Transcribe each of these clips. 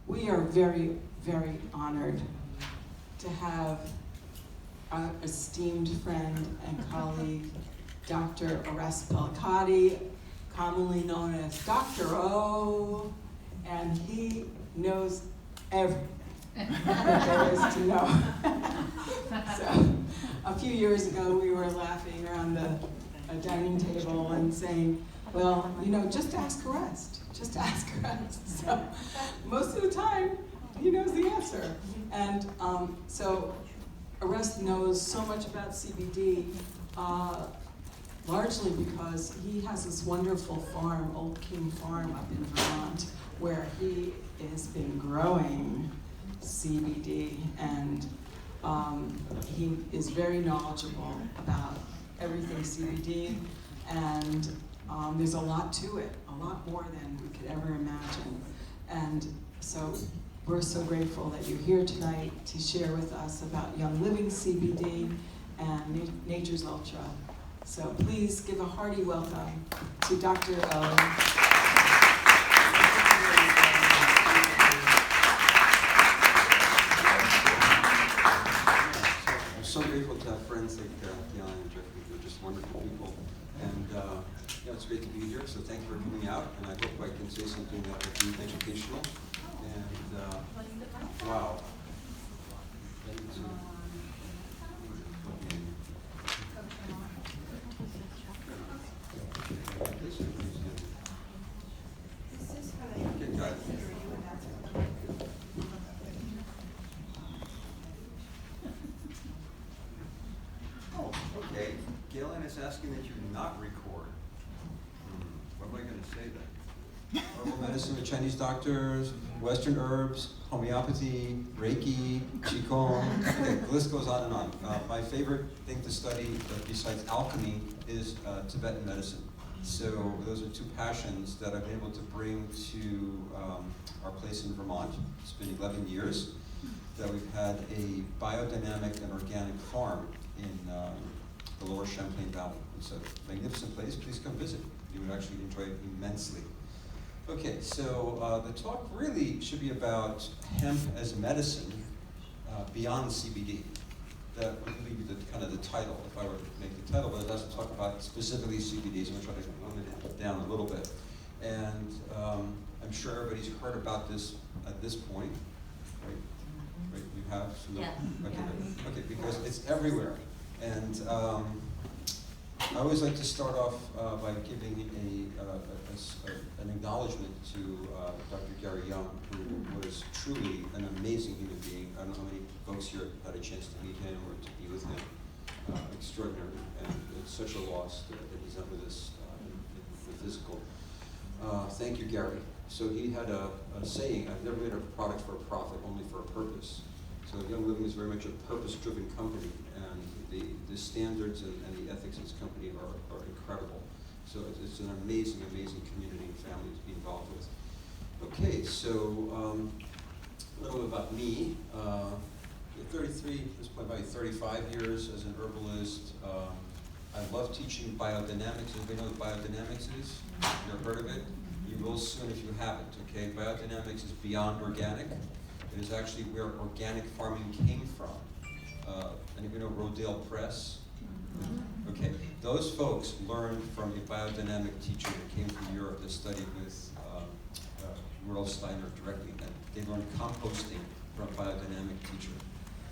We are very, very honored to have our esteemed friend and colleague, Dr. Orest Pelechaty, commonly known as Dr. O, and he knows everything that there is to know. So, a few years ago, we were laughing around a dining table and saying, well, you know, just ask Orest. Just ask Orest. So, most of the time, he knows the answer. And so, Orest knows so much about CBD, largely because he has this wonderful farm, Old King Farm up in Vermont, where he has been growing CBD, and he is very knowledgeable about everything CBD, and there's a lot to it, a lot more than we could ever imagine. And so we're so grateful that you're here tonight to share with us about Young Living CBD and Nature's Ultra. So please give a hearty welcome to Dr. O. I'm so grateful to have friends like Dion and Jeffrey. They're just wonderful people. And yeah, it's great to be here, so thank you for coming out. And I hope I can say something that will be educational. And wow. Okay, Galen is asking that you not record. What am I going to say then? Herbal medicine with Chinese doctors, Western herbs, homeopathy, Reiki, Qigong, okay, the list goes on and on. My favorite thing to study besides alchemy is Tibetan medicine. So those are two passions that I've been able to bring to our place in Vermont. It's been 11 years that we've had a biodynamic and organic farm in the lower Champlain Valley. It's a magnificent place. Please come visit. You would actually enjoy it immensely. Okay, so the talk really should be about hemp as medicine beyond CBD. That would really be the kind of the title, if I were to make the title, but it doesn't talk about specifically CBD, so I'm trying to limit it down a little bit. And I'm sure everybody's heard about this at this point, right? Right, you have? So Yeah. Okay, yeah. Okay, because it's everywhere. And I always like to start off by giving an acknowledgement to Dr. Gary Young, who was truly an amazing human being. I don't know how many folks here had a chance to meet him or to be with him. Extraordinary, and it's such a loss that he's not with us in the physical. Thank you, Gary. So he had a saying, I've never made a product for a profit, only for a purpose. So Young Living is very much a purpose-driven company, and the standards and the ethics of this company are incredible. So it's an amazing, amazing community and family to be involved with. Okay, so a little bit about me. 33, at this point, about 35 years as an herbalist. I love teaching biodynamics. Anybody know what biodynamics is? You ever heard of it? You will soon if you haven't, okay? Biodynamics is beyond organic. It is actually where organic farming came from. Anybody know Rodale Press? Okay, those folks learned from a biodynamic teacher that came from Europe that studied with Merle Steiner directly, and they learned composting from a biodynamic teacher.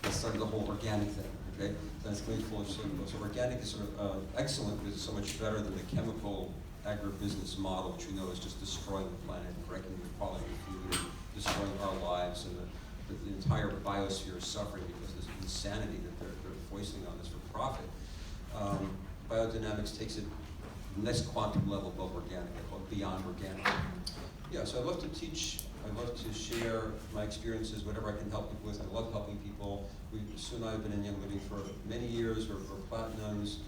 That started the whole organic thing, okay? That's grateful of so organic is sort of excellent because it's so much better than the chemical agribusiness model, which we know is just destroying the planet, breaking the quality of food, and destroying our lives, and the entire biosphere is suffering because of this insanity that they're foisting on us for profit. Biodynamics takes it next quantum level above organic, I call it beyond organic. Yeah, so I love to teach, I love to share my experiences, whatever I can help people with. I love helping people. Sue and I have been in Young Living for many years. We're platinums.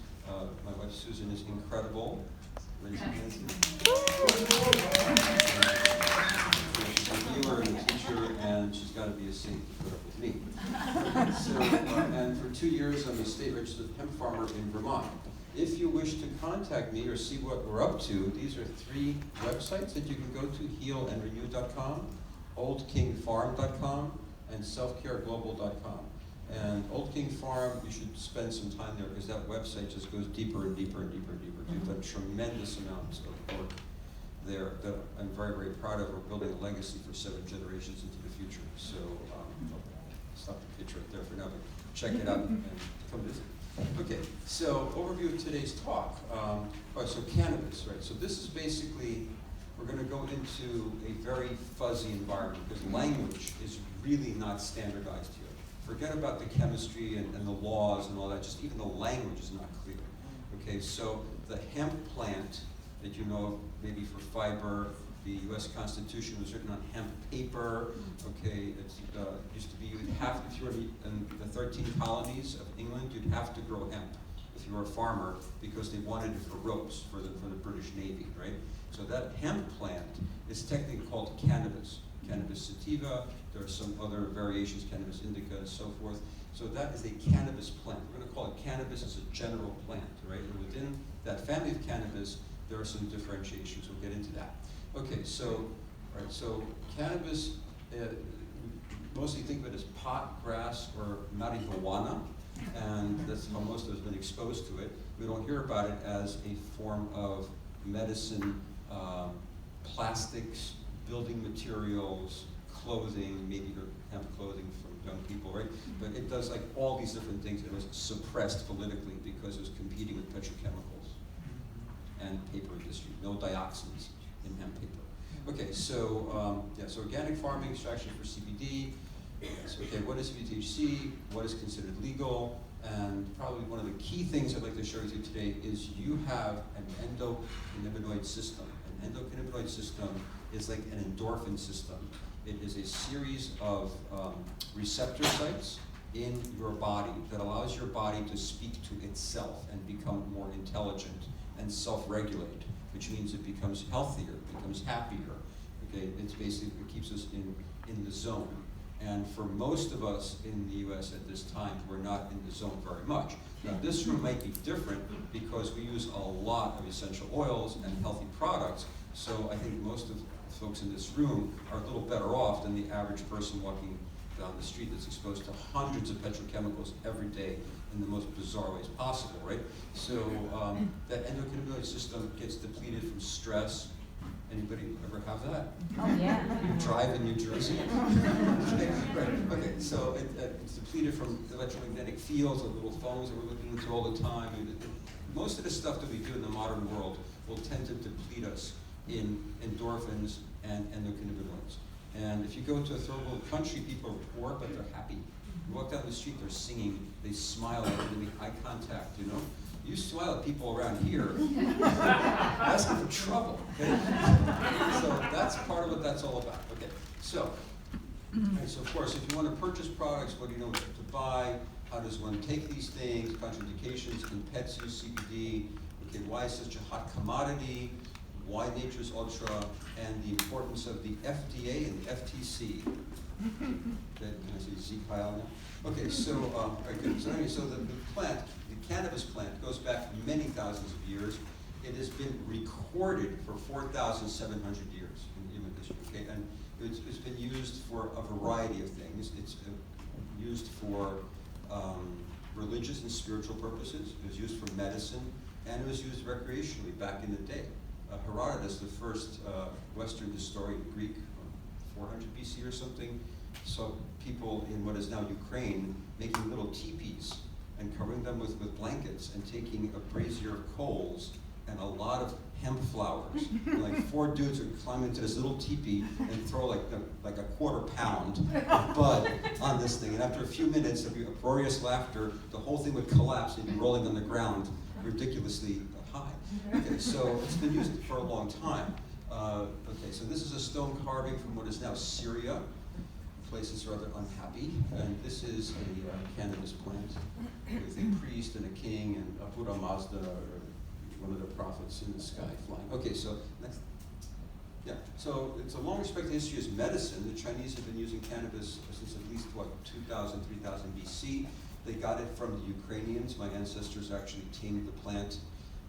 My wife Susan is incredible. Raise your hands. She's a healer and a teacher, and she's got to be a saint to put up with me. So, and for 2 years, I'm a state-registered hemp farmer in Vermont. If you wish to contact me or see what we're up to, these are 3 websites that you can go to: healandrenew.com, oldkingfarm.com and selfcareglobal.com. And Old King Farm, you should spend some time there because that website just goes deeper and deeper and deeper and deeper. We've done tremendous amounts of work there that I'm very, very proud of. We're building a legacy for 7 generations into the future. So I'll stop the picture right there for now, but check it out and come visit. Okay, so overview of today's talk. All right, so cannabis, right? So this is basically, we're going to go into a very fuzzy environment because language is really not standardized here. Forget about the chemistry and the laws and all that, just even the language is not clear. Okay, so the hemp plant that you know maybe for fiber, the US Constitution was written on hemp paper. Okay, it used to be you'd have, if you were in the 13 colonies of England, you'd have to grow hemp if you were a farmer because they wanted it for ropes for the British Navy, right? So that hemp plant is technically called cannabis. Cannabis sativa, there are some other variations, cannabis indica and so forth. So that is a cannabis plant. We're going to call it cannabis as a general plant, right? And within that family of cannabis, there are some differentiations. We'll get into that. Okay, so, right, so cannabis, mostly think of it as pot, grass, or marijuana, and that's how most of us have been exposed to it. We don't hear about it as a form of medicine, plastics, building materials, clothing, maybe hemp clothing from young people, right? But it does like all these different things. It was suppressed politically because it was competing with petrochemicals and paper industry. No dioxins in hemp paper. Okay, so so organic farming, extraction for CBD. So okay, what is THC? What is considered legal? And probably one of the key things I'd like to share with you today is you have an endocannabinoid system. An endocannabinoid system is like an endorphin system. It is a series of receptor sites in your body that allows your body to speak to itself and become more intelligent and self-regulate, which means it becomes healthier, becomes happier. Okay, it's basically, it keeps us in the zone. And for most of us in the US at this time, we're not in the zone very much. Now this room might be different because we use a lot of essential oils and healthy products, so I think most of the folks in this room are a little better off than the average person walking down the street that's exposed to hundreds of petrochemicals every day in the most bizarre ways possible, right? So that endocannabinoid system gets depleted from stress. Anybody ever have that? Oh, yeah. Drive in New Jersey? Okay, right. Okay, so it's depleted from electromagnetic fields or little phones that we're looking into all the time. Most of the stuff that we do in the modern world will tend to deplete us in endorphins and endocannabinoids. And if you go to a third world country, people are poor, but they're happy. You walk down the street, they're singing, they smile at you, they make eye contact, you know? You smile at people around here, asking for trouble, okay? So that's part of what that's all about, okay? So, so of course, if you want to purchase products, what do you know what to buy? How does one take these things? Contraindications, can pets use CBD? Okay, why is such a hot commodity? Why Nature's Ultra? And the importance of the FDA and the FTC. Okay, can I see Z pile now? Okay, so, very good. So anyway, so the plant, the cannabis plant goes back many thousands of years. It has been recorded for 4,700 years in human history, okay? And it's been used for a variety of things. It's used for religious and spiritual purposes. It was used for medicine, and it was used recreationally back in the day. Herodotus, the first Western historian, Greek, 400 BC or something, saw people in what is now Ukraine making little teepees and covering them with blankets and taking a brazier of coals and a lot of hemp flowers. And like 4 dudes would climb into this little teepee and throw like a quarter pound of bud on this thing. And after a few minutes, there'd be uproarious laughter. The whole thing would collapse and be rolling on the ground ridiculously high. Okay, so it's been used for a long time. Okay, so this is a stone carving from what is now Syria. The place is rather unhappy. And this is a cannabis plant with a priest and a king and Ahura Mazda, or one of the prophets in the sky flying. Okay, so next. Yeah, so it's a long respected history as medicine. The Chinese have been using cannabis since at least, 2000, 3000 BC. They got it from the Ukrainians. My ancestors actually tamed the plant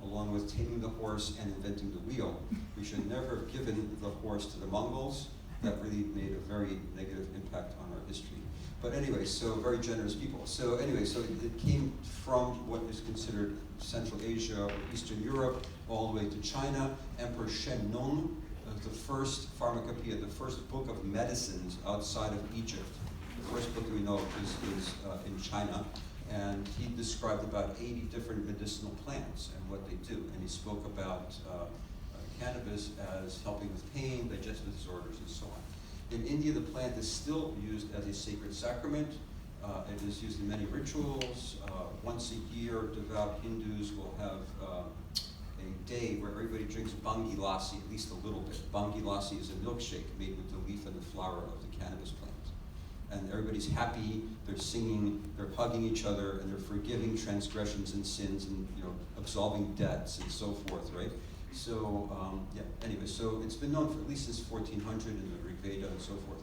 along with taming the horse and inventing the wheel. We should never have given the horse to the Mongols that really made a very negative impact on our history. But anyway, so very generous people. So anyway, so it came from what is considered Central Asia or Eastern Europe all the way to China. Emperor Shen Nong, the first pharmacopoeia, the first book of medicines outside of Egypt. The first book we know is in China. And he described about 80 different medicinal plants and what they do. And he spoke about cannabis as helping with pain, digestive disorders, and so on. In India, the plant is still used as a sacred sacrament. It is used in many rituals. Once a year, devout Hindus will have a day where everybody drinks bangi lassi, at least a little bit. Bangi lassi is a milkshake made with the leaf and the flower of the cannabis plant. And everybody's happy, they're singing, they're hugging each other, and they're forgiving transgressions and sins and absolving debts and so forth, right? So, yeah, anyway, so it's been known for at least since 1400 in the Rig Veda and so forth.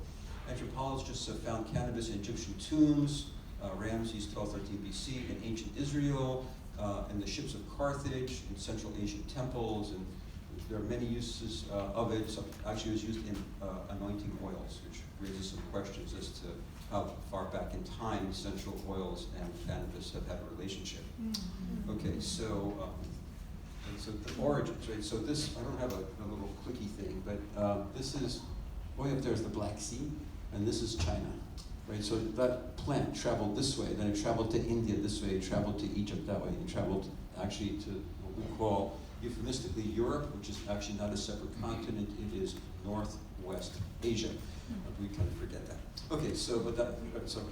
Anthropologists have found cannabis in Egyptian tombs, Ramses 1213 BC, in ancient Israel, in the ships of Carthage, in Central Asian temples, and there are many uses of it. So actually, it was used in anointing oils, which raises some questions as to how far back in time essential oils and cannabis have had a relationship. Okay, so so the origins, right? So this, I don't have a little clicky thing, but this is, way up there is the Black Sea, and this is China, right? So that plant traveled this way, then it traveled to India this way, it traveled to Egypt that way, and traveled actually to what we call euphemistically Europe, which is actually not a separate continent, it is Northwest Asia. We kind of forget that. Okay, so so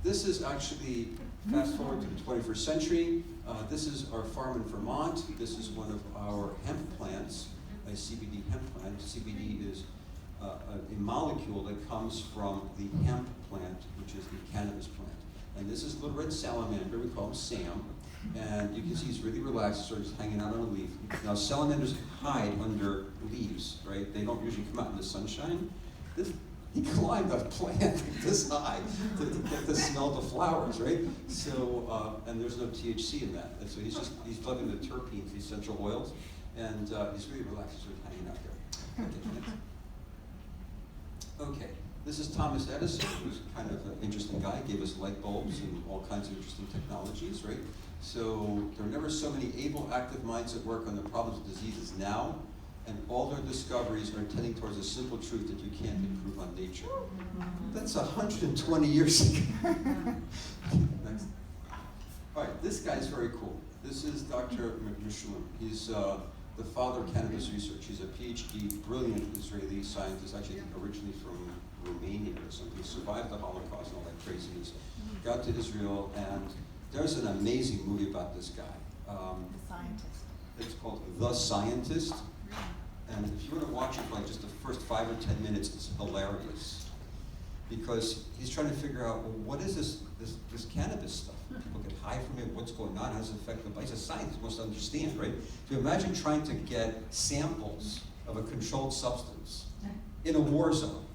this is actually, fast forward to the 21st century. This is our farm in Vermont. This is one of our hemp plants, a CBD hemp plant. CBD is a molecule that comes from the hemp plant, which is the cannabis plant. And this is little red salamander, we call him Sam. And you can see he's really relaxed, sort of hanging out on a leaf. Now salamanders hide under leaves, right? They don't usually come out in the sunshine. He climbed a plant this high to get to smell the flowers, right? So, and there's no THC in that. And so he's loving the terpenes, the essential oils, and he's really relaxed, sort of hanging out there. Okay, next. Okay, this is Thomas Edison, who's kind of an interesting guy, gave us light bulbs and all kinds of interesting technologies, right? So there are never so many able, active minds at work on the problems of diseases now, and all their discoveries are tending towards a simple truth that you can't improve on nature. That's 120 years ago. Next. All right, this guy's very cool. This is Dr. Mishulin. He's the father of cannabis research. He's a PhD, brilliant Israeli scientist, actually originally from Romania or something. Survived the Holocaust and all that craziness. Got to Israel, and there's an amazing movie about this guy. The Scientist. It's called The Scientist. And if you were to watch it for like just the first 5 or 10 minutes, it's hilarious. Because he's trying to figure out, well, what is this cannabis stuff? People get high from it, what's going on, how does it affect the body? He's a scientist, he wants to understand, right? So imagine trying to get samples of a controlled substance in a war zone.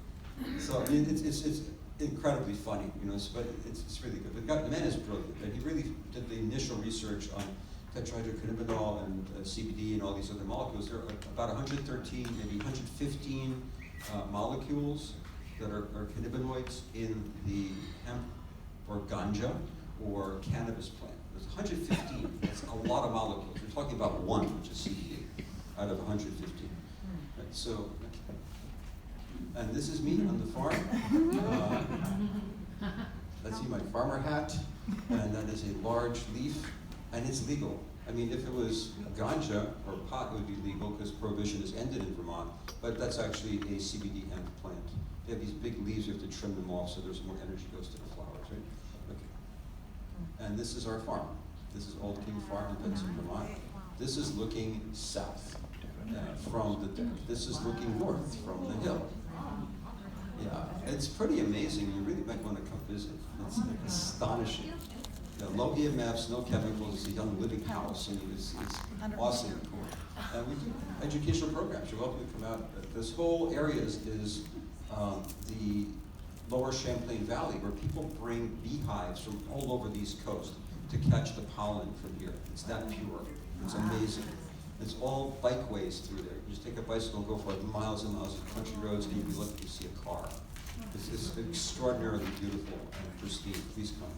So I mean, it's incredibly funny, but it's really good. The man is brilliant, and he really did the initial research on tetrahydrocannabinol and CBD and all these other molecules. There are about 113, maybe 115 molecules that are cannabinoids in the hemp or ganja or cannabis plant. There's 115. That's a lot of molecules. We're talking about one, which is CBD, out of 115. Right, so, and this is me on the farm. Let's see my farmer hat, and that is a large leaf. And it's legal. I mean, if it was ganja or pot, it would be legal because prohibition is ended in Vermont. But that's actually a CBD hemp plant. They have these big leaves, you have to trim them off so there's more energy goes to the flowers, right? Okay. And this is our farm. This is Old King Farm in Benson, Vermont. This is looking south from the den. This is looking north from the hill. Yeah, it's pretty amazing. You really might want to come visit. It's astonishing. Low EMFs, no chemicals, it's a young living house, and it's awesome and cool. And we do educational programs. You're welcome to come out. This whole area is the lower Champlain Valley, where people bring beehives from all over the East Coast to catch the pollen from here. It's that pure. It's amazing. It's all bikeways through there. You just take a bicycle and go for miles and miles of country roads, and you'll be lucky to see a car. It's extraordinarily beautiful and pristine. Please come.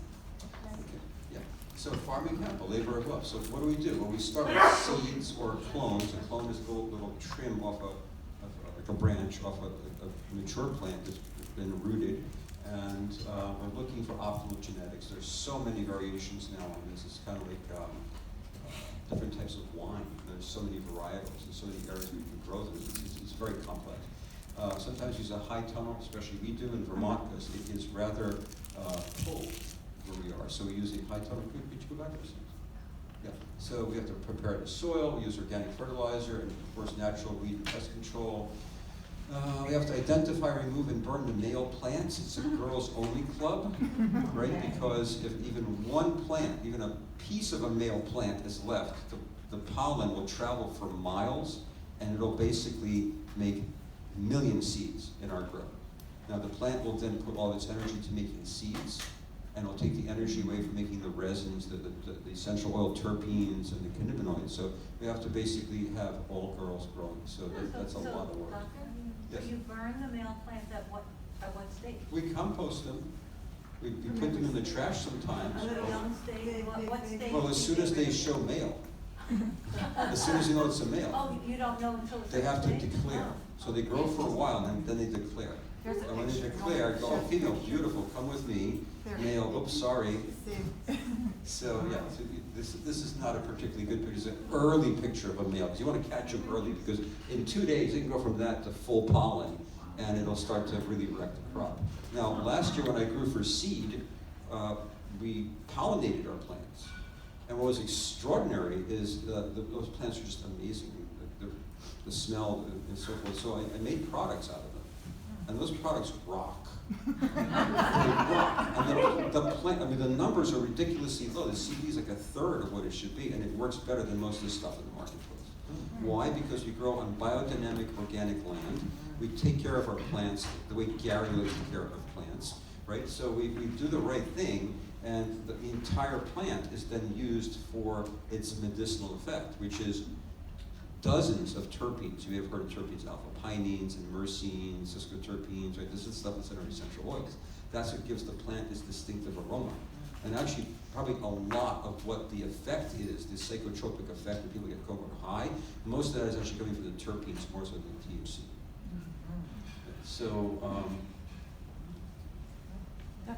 Okay. Yeah. So farming camp, a labor of love. So what do? Well, we start with seeds or clones. A clone is a little trim off like a branch off a mature plant that's been rooted. And we're looking for optimal genetics. There's so many variations now on this. It's kind of like different types of wine. There's so many varietals and so many areas where you can grow them. It's very complex. Sometimes use a high tunnel, especially we do in Vermont, because it is rather cold where we are. So we use a high tunnel. Could you go back for a second? Yeah. So we have to prepare the soil. We use organic fertilizer and of course natural weed and pest control. We have to identify, remove, and burn the male plants. It's a girls-only club, right? Because if even one plant, even a piece of a male plant is left, the pollen will travel for miles, and it'll basically make million seeds in our grow. Now the plant will then put all its energy to making seeds, and it'll take the energy away from making the resins, the essential oil terpenes, and the cannabinoids. So we have to basically have all girls growing. So that's a lot of work. So you burn the male plants at what stage? We compost them. We put them in the trash sometimes. At a young stage? What stage? Well, as soon as they show male. As soon as you know it's a male. Oh, you don't know until it's They have to stage? declare. So they grow for a while, and then they declare. There's a And when they picture. declare, go, oh, female, beautiful, come with me. Male, oops, sorry. So yeah, so this is not a particularly good picture. It's an early picture of a male, because you want to catch them early, because in 2 days, it can go from that to full pollen, and it'll start to really wreck the crop. Now, last year when I grew for seed, we pollinated our plants. And what was extraordinary is those plants are just amazing. The smell and so forth. So I made products out of them. And those products rock. They rock. And the plant, I mean, the numbers are ridiculously low. The CBD is like a third of what it should be, and it works better than most of the stuff in the marketplace. Why? Because we grow on biodynamic organic land. We take care of our plants the way Gary likes to take care of plants, right? So we do the right thing, and the entire plant is then used for its medicinal effect, which is dozens of terpenes. You may have heard of terpenes, alpha-pinene and myrcene, sesquiterpenes, right? This is stuff that's in our essential oils. That's what gives the plant its distinctive aroma. And actually, probably a lot of what the effect is, the psychotropic effect when people get cocoa high, most of that is actually coming from the terpenes more so than the THC. So,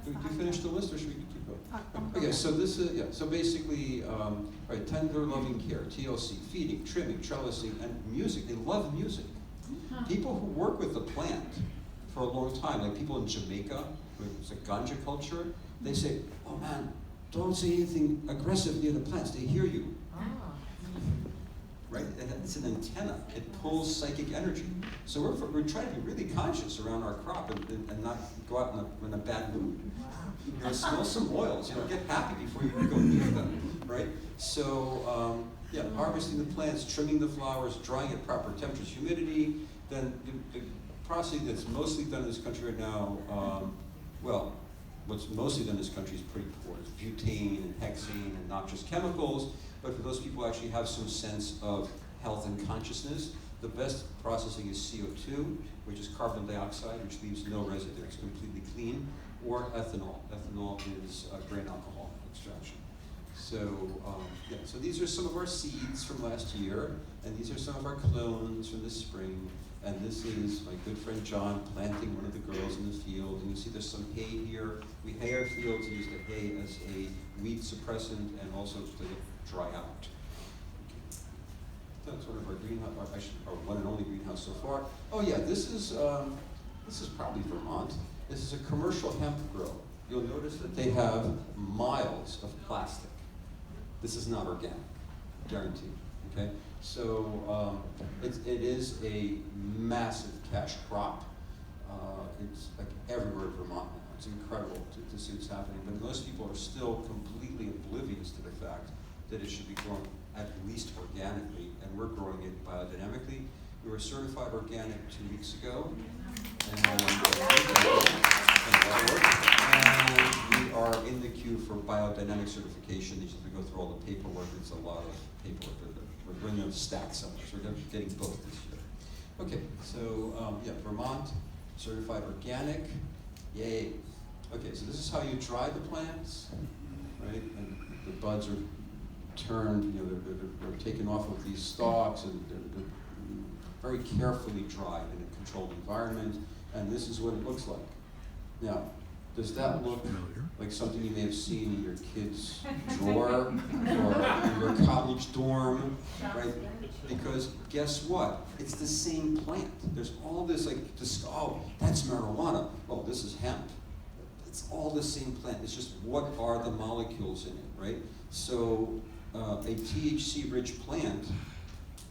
did you finish the list, or should we keep going? Okay, so this is, yeah, so basically, right, tender loving care, TLC, feeding, trimming, trellising, and music. They love music. People who work with the plant for a long time, like people in Jamaica, it's a ganja culture, they say, oh man, don't say anything aggressive near the plants, they hear you. Right? And it's an antenna. It pulls psychic energy. So we're trying to be really conscious around our crop and not go out in a bad mood. You know, smell some oils. You know, get happy before you go near them. Right? So yeah, harvesting the plants, trimming the flowers, drying at proper temperatures, humidity. Then the process that's mostly done in this country right now. Well, what's mostly done in this country is pretty poor. It's butane and hexane and noxious chemicals. But for those people who actually have some sense of health and consciousness, the best processing is CO2, which is carbon dioxide, which leaves no residue. It's completely clean, or ethanol. Ethanol is grain alcohol extraction. So, yeah, so these are some of our seeds from last year, and these are some of our clones from this spring. And this is my good friend John planting one of the girls in the field. And you see there's some hay here. We hay our fields and use the hay as a weed suppressant and also to dry out. That's one of our greenhouse, our one and only greenhouse so far. Oh yeah, this is probably Vermont. This is a commercial hemp grow. You'll notice that they have miles of plastic. This is not organic, guaranteed. Okay, so it is a massive cash crop. It's like everywhere in Vermont now. It's incredible to see what's happening. But most people are still completely oblivious to the fact that it should be grown at least organically, and we're growing it biodynamically. We were certified organic 2 weeks ago, and we are in the queue for biodynamic. biodynamic certification, you have to go through all the paperwork. It's a lot of paperwork. We're bringing them stacked somewhere, so we're getting both this year. Okay, so yeah, Vermont, certified organic, yay. Okay, so this is how you dry the plants, right? And the buds are turned, you know, they're taken off of these stalks, and they're very carefully dried in a controlled environment, and this is what it looks like. Now, does that look like something you may have seen in your kid's drawer or in your college dorm, right? Because guess what? It's the same plant. There's all this oh, that's marijuana. Oh, this is hemp. It's all the same plant. It's just what are the molecules in it, right? So a THC-rich plant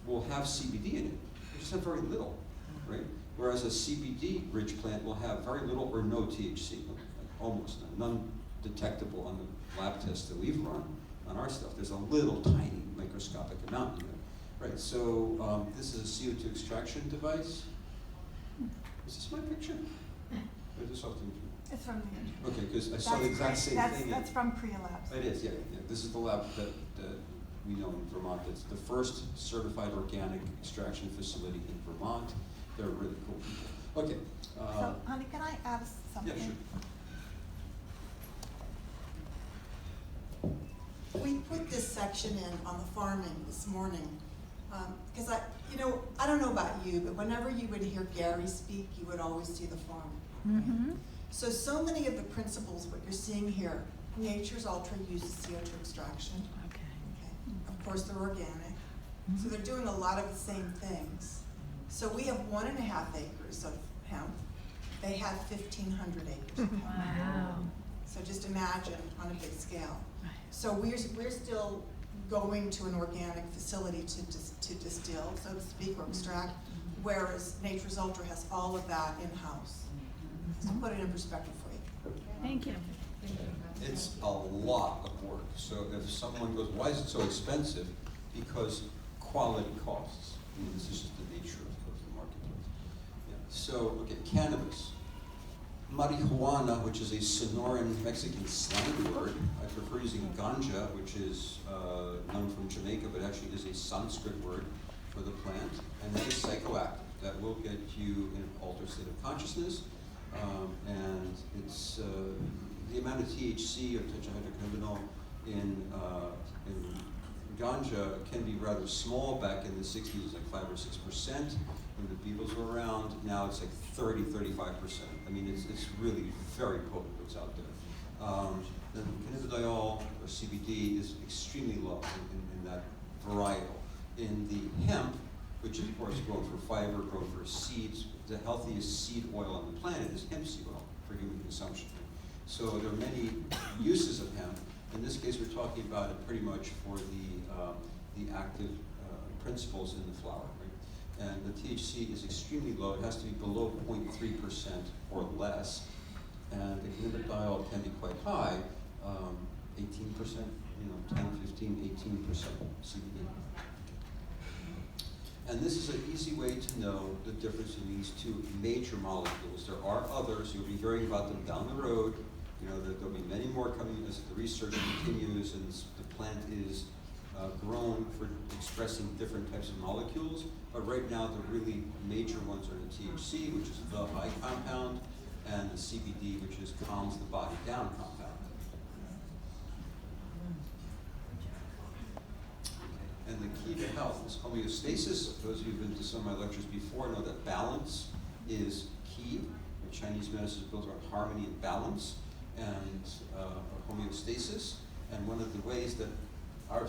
will have CBD in it. It just have very little, right? Whereas a CBD-rich plant will have very little or no THC, almost none detectable on the lab tests that we've run on our stuff. There's a little tiny microscopic amount in there, right? So this is a CO2 extraction device. Is this my picture? Or is this something? It's from the Okay, because I saw the exact same thing. That's from Priya Labs. It is, yeah. This is the lab that we know in Vermont. It's the first certified organic extraction facility in Vermont. They're really cool people. Okay. So, honey, can I add something? Yeah, sure. We put this section in on the farming this morning, because I don't know about you, but whenever you would hear Gary speak, you would always see the farm. Mm-hmm. So many of the principles, what you're seeing here, Nature's Ultra uses CO2 extraction. Okay. Of course, they're organic. So they're doing a lot of the same things. So we have 1.5 acres of hemp. They have 1,500 acres of hemp. Wow. So just imagine on a big scale. So we're still going to an organic facility to distill, so to speak, or extract, whereas Nature's Ultra has all of that in-house. So put it in perspective for you. Thank you. It's a lot of work. So if someone goes, why is it so expensive? Because quality costs. I mean, this is just the nature of the marketplace. Yeah. So, okay, cannabis. Marijuana, which is a Sonoran Mexican slang word. I prefer using ganja, which is known from Jamaica, but actually is a Sanskrit word for the plant. And it is psychoactive. That will get you in an altered state of consciousness. And it's the amount of THC or tetrahydrocannabinol in ganja can be rather small. Back in the 60s, it was like 5 or 6% when the Beatles were around. Now it's like 30-35%. I mean, it's really very potent what's out there. The cannabidiol or CBD is extremely low in that varietal. In the hemp, which is of course grown for fiber, grown for seeds, the healthiest seed oil on the planet is hemp seed oil for human consumption. So there are many uses of hemp. In this case, we're talking about it pretty much for the active principles in the flower, right? And the THC is extremely low. It has to be below 0.3% or less. And the cannabidiol can be quite high, 18%, 10, 15, 18% CBD. And this is an easy way to know the difference in these two major molecules. There are others. You'll be hearing about them down the road. There'll be many more coming as the research continues and the plant is grown for expressing different types of molecules. But right now, the really major ones are the THC, which is the high compound, and the CBD, which is calms the body down compound. And the key to health is homeostasis. Those of you who've been to some of my lectures before know that balance is key. The Chinese medicine is built around harmony and balance and homeostasis. And one of the ways that our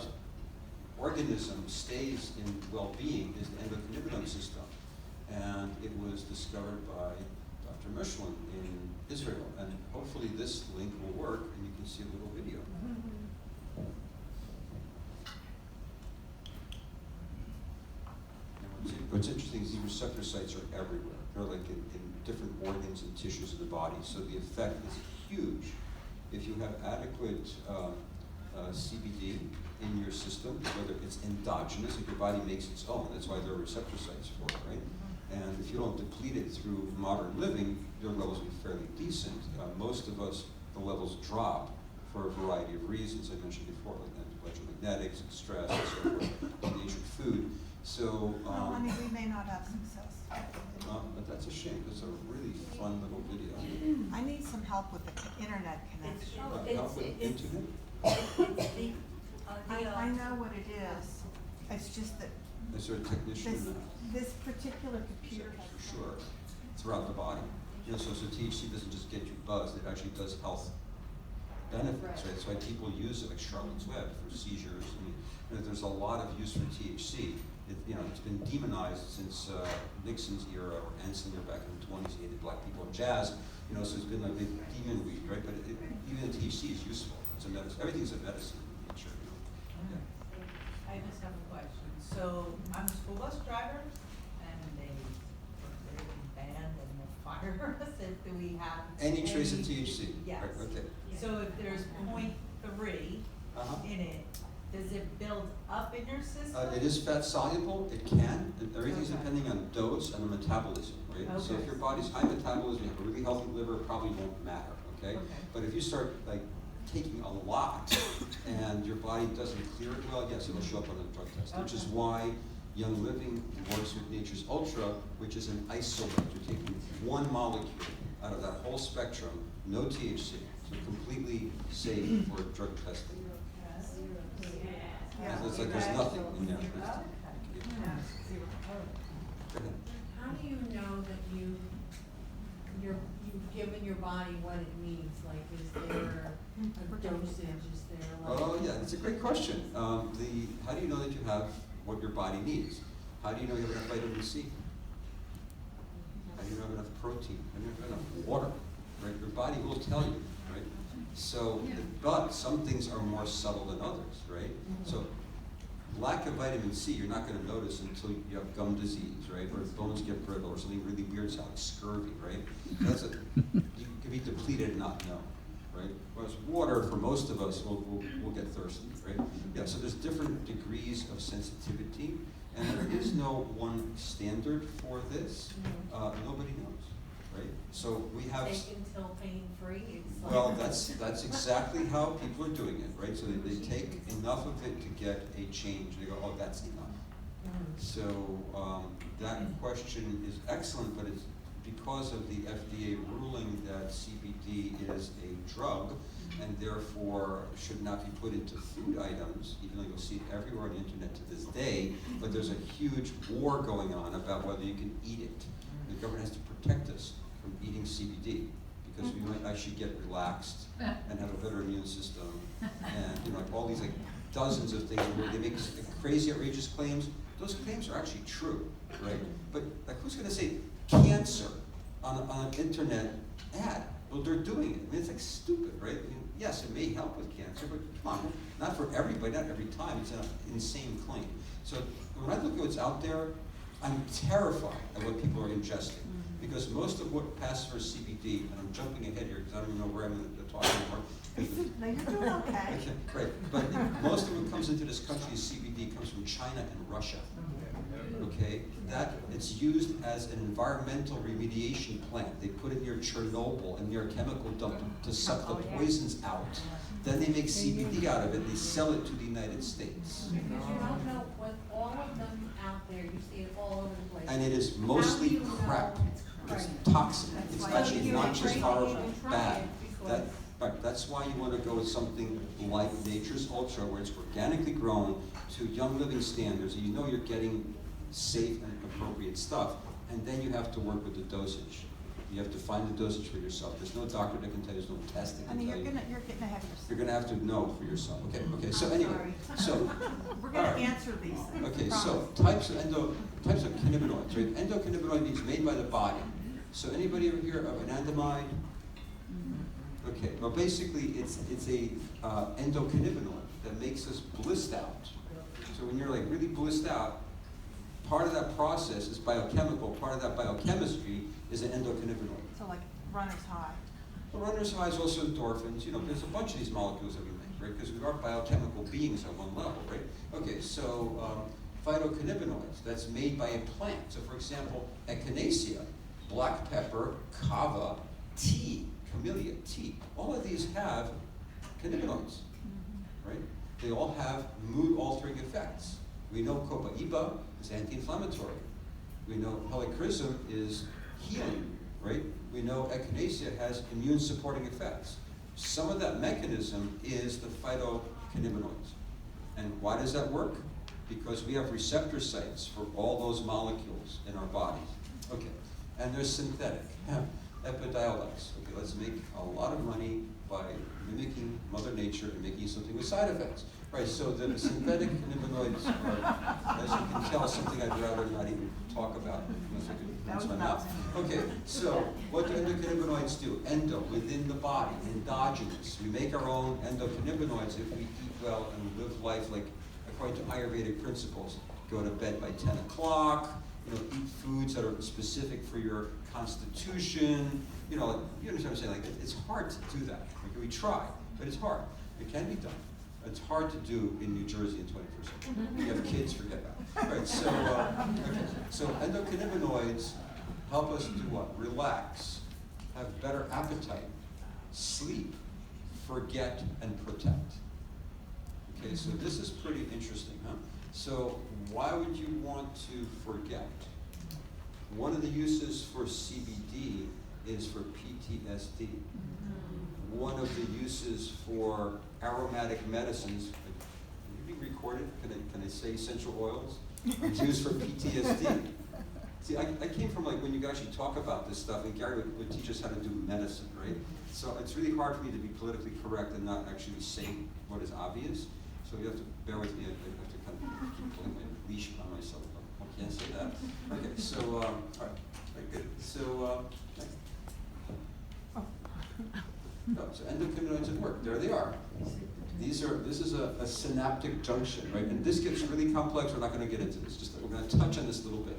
organism stays in well-being is the endocannabinoid system. And it was discovered by Dr. Michelin in Israel. And hopefully this link will work and you can see a little video. What's interesting is these receptor sites are everywhere. They're like in different organs and tissues of the body. So the effect is huge. If you have adequate CBD in your system, whether it's endogenous, if your body makes its own, that's why there are receptor sites for it, right? And if you don't deplete it through modern living, your levels will be fairly decent. Most of us, the levels drop for a variety of reasons I mentioned before, like electromagnetics, stress, and so forth, natured food. So, Well, honey, we may not have success. but that's a shame. It's a really fun little video. I need some help with the internet connection. Help with internet? I know what it is. It's just that Is there a technician? this particular computer has. For sure, throughout the body. You know, so THC doesn't just get you buzzed, it actually does health benefits, right? That's why people use it, like Charlotte's Web, for seizures. I mean, you know, there's a lot of use for THC. It's been demonized since Nixon's era, or Ensign era back in the 20s, he hated black people in jazz. You know, so it's been like a demon weed, right? But even the THC is useful. It's a medicine. Everything's a medicine in nature, you know. Yeah. I just have a question. So I'm a school bus driver, and they're banned and they fire us if we have Any trace of THC? Yes. Right, okay. So if there's 0.3 in it, does it build up in your system? It is fat soluble, it can, everything's depending on dose and the metabolism, right? So if Okay. your body's high metabolism, you have a really healthy liver, it probably won't matter, okay? Okay. But if you start like taking a lot and your body doesn't clear it well, yes, it'll show up on the drug test, which is Okay. why Young Living works with Nature's Ultra, which is an isolate. You're taking one molecule out of that whole spectrum, no THC, so completely safe for drug testing. Yeah. It's like there's nothing in there. Okay. Go ahead. How do you know that you've given your body what it needs? Like, is there a dosage, is there like? Oh, yeah, that's a great question. How do you know that you have what your body needs? How do you know you have enough vitamin C? How do you know you have enough protein? How do you know you have enough water? Right? Your body will tell you, right? So, but some things are more subtle than others, right? So, lack of vitamin C, you're not going to notice until you have gum disease, right? Or bones get brittle, or something really weird, like scurvy, right? You can be depleted and not know, right? Whereas water, for most of us, we'll get thirsty, right? Yeah, so there's different degrees of sensitivity, and there is no one standard for this. Nobody knows, right? So we have. Take until pain-free? Well, that's exactly how people are doing it, right? So they take enough of it to get a change. They go, oh, that's enough. So that question is excellent, but it's because of the FDA ruling that CBD is a drug and therefore should not be put into food items, even though you'll see it everywhere on the internet to this day. But there's a huge war going on about whether you can eat it. The government has to protect us from eating CBD, because we might actually get relaxed and have a better immune system, and you know, like all these like dozens of things where they make crazy, outrageous claims. Those claims are actually true, right? But like, who's going to say cancer on an internet ad? Well, they're doing it. I mean, it's like stupid, right? I mean, yes, it may help with cancer, but come on, not for everybody, not every time. It's an insane claim. So when I look at what's out there, I'm terrified at what people are ingesting. Because most of what passes for CBD, and I'm jumping ahead here because I don't even know where I'm going to talk anymore. No, you're doing okay. Right, but most of what comes into this country as CBD comes from China and Russia. Okay, that it's used as an environmental remediation plant. They put it near Chernobyl and near a chemical dump to suck the poisons out. Then they make CBD out of it. They sell it to the United States. Because you don't know what, all of them out there, you see it all over the place. And it is mostly How do you know crap. It's Right. toxic. That's It's why actually you not can't just even horrible, try bad. it That, because- right, that's why you want to go with something like Nature's Ultra, where it's organically grown to Young Living standards, and you know you're getting safe and appropriate stuff. And then you have to work with the dosage. You have to find the dosage for yourself. There's no doctor that can tell you, there's no test that I can mean, tell you. you're getting ahead of yourself. You're gonna have to know for yourself. Okay, so I'm anyway, so. We're gonna Alright. answer these things. Okay, promise. so types of cannabinoids, right? Endocannabinoid is made by the body. So anybody ever hear of anandamide? Okay, well basically it's a endocannabinoid that makes us blissed out. So when you're like really blissed out, part of that process is biochemical, part of that biochemistry is an endocannabinoid. So like runner's high. The runner's high is also endorphins. You know, there's a bunch of these molecules that we make, right? Because we are biochemical beings on one level, right? Okay, so phytocannabinoids, that's made by a plant. So for example, echinacea, black pepper, kava, tea, camellia tea. All of these have cannabinoids, right? They all have mood-altering effects. We know copaiba is anti-inflammatory. We know helichrysum is healing, right? We know echinacea has immune-supporting effects. Some of that mechanism is the phytocannabinoids. And why does that work? Because we have receptor sites for all those molecules in our bodies. Okay, and they're synthetic, epidiolex. Okay, let's make a lot of money by mimicking Mother Nature and making something with side effects. Right, so the synthetic cannabinoids are, as you can tell, something I'd rather not even talk about unless I could rinse my mouth. Okay, so what do endocannabinoids do? Endo, within the body, endogenous. We make our own endocannabinoids if we eat well and live life like according to Ayurvedic principles. Go to bed by 10 o'clock, eat foods that are specific for your constitution. You understand what I'm saying? Like, it's hard to do that. Like, we try, but it's hard. It can be done. It's hard to do in New Jersey in 21st century. You have kids, forget that. Right, so endocannabinoids help us do what? Relax, have better appetite, sleep, forget, and protect. Okay, so this is pretty interesting, huh? So why would you want to forget? One of the uses for CBD is for PTSD. One of the uses for aromatic medicines, can you be recorded? Can I say essential oils? It's used for PTSD. See, I came from like when you actually talk about this stuff, and Gary would teach us how to do medicine, right? So it's really hard for me to be politically correct and not actually say what is obvious. So you have to bear with me. I have to kind of keep pulling my leash on myself. I can't say that. Okay, so, all right, very good. So, next. No, so endocannabinoids at work, there they are. This is a synaptic junction, right? And this gets really complex, we're not gonna get into this, we're gonna touch on this a little bit.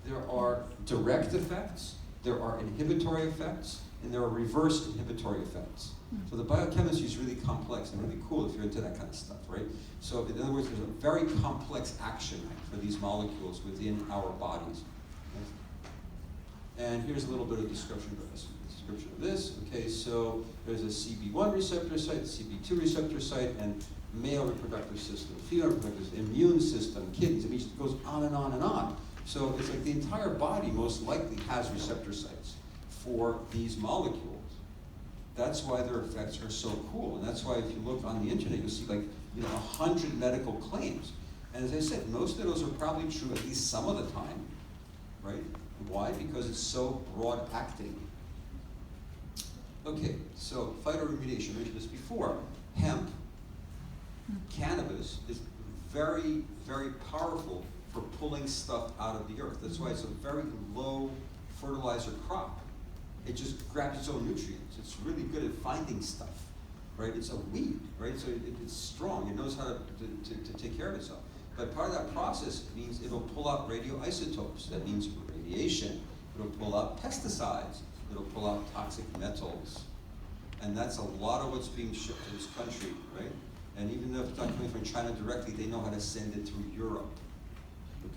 There are direct effects, there are inhibitory effects, and there are reverse inhibitory effects. So the biochemistry is really complex and really cool if you're into that kind of stuff, right? So in other words, there's a very complex action for these molecules within our bodies. And here's a little bit of description of this. Okay, so there's a CB1 receptor site, CB2 receptor site, and male reproductive system, female reproductive system, immune system, kidneys. I mean, it goes on and on and on. So it's like the entire body most likely has receptor sites for these molecules. That's why their effects are so cool. And that's why if you look on the internet, you'll see like, 100 medical claims. And as I said, most of those are probably true at least some of the time, right? Why? Because it's so broad acting. Okay, so phytoremediation, I mentioned this before. Hemp, cannabis is very, very powerful for pulling stuff out of the earth. That's why it's a very low fertilizer crop. It just grabs its own nutrients. It's really good at finding stuff, right? It's a weed, right? So it's strong. It knows how to take care of itself. But part of that process means it'll pull out radioisotopes. That means radiation. It'll pull out pesticides. It'll pull out toxic metals. And that's a lot of what's being shipped to this country, right? And even though it's not coming from China directly, they know how to send it through Europe.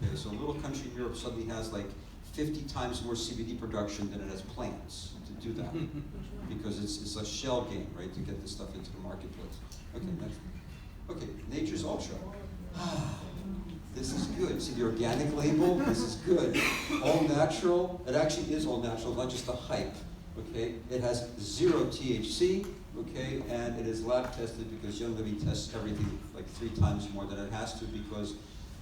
Okay, so a little country in Europe suddenly has like 50 times more CBD production than it has plants to do that. Because it's a shell game, right, to get this stuff into the marketplace. Okay, next. Okay, Nature's Ultra. This is good. See the organic label? This is good. All natural. It actually is all natural, not just the hype. Okay, it has 0 THC. Okay, and it is lab tested because Young Living tests everything like 3 times more than it has to because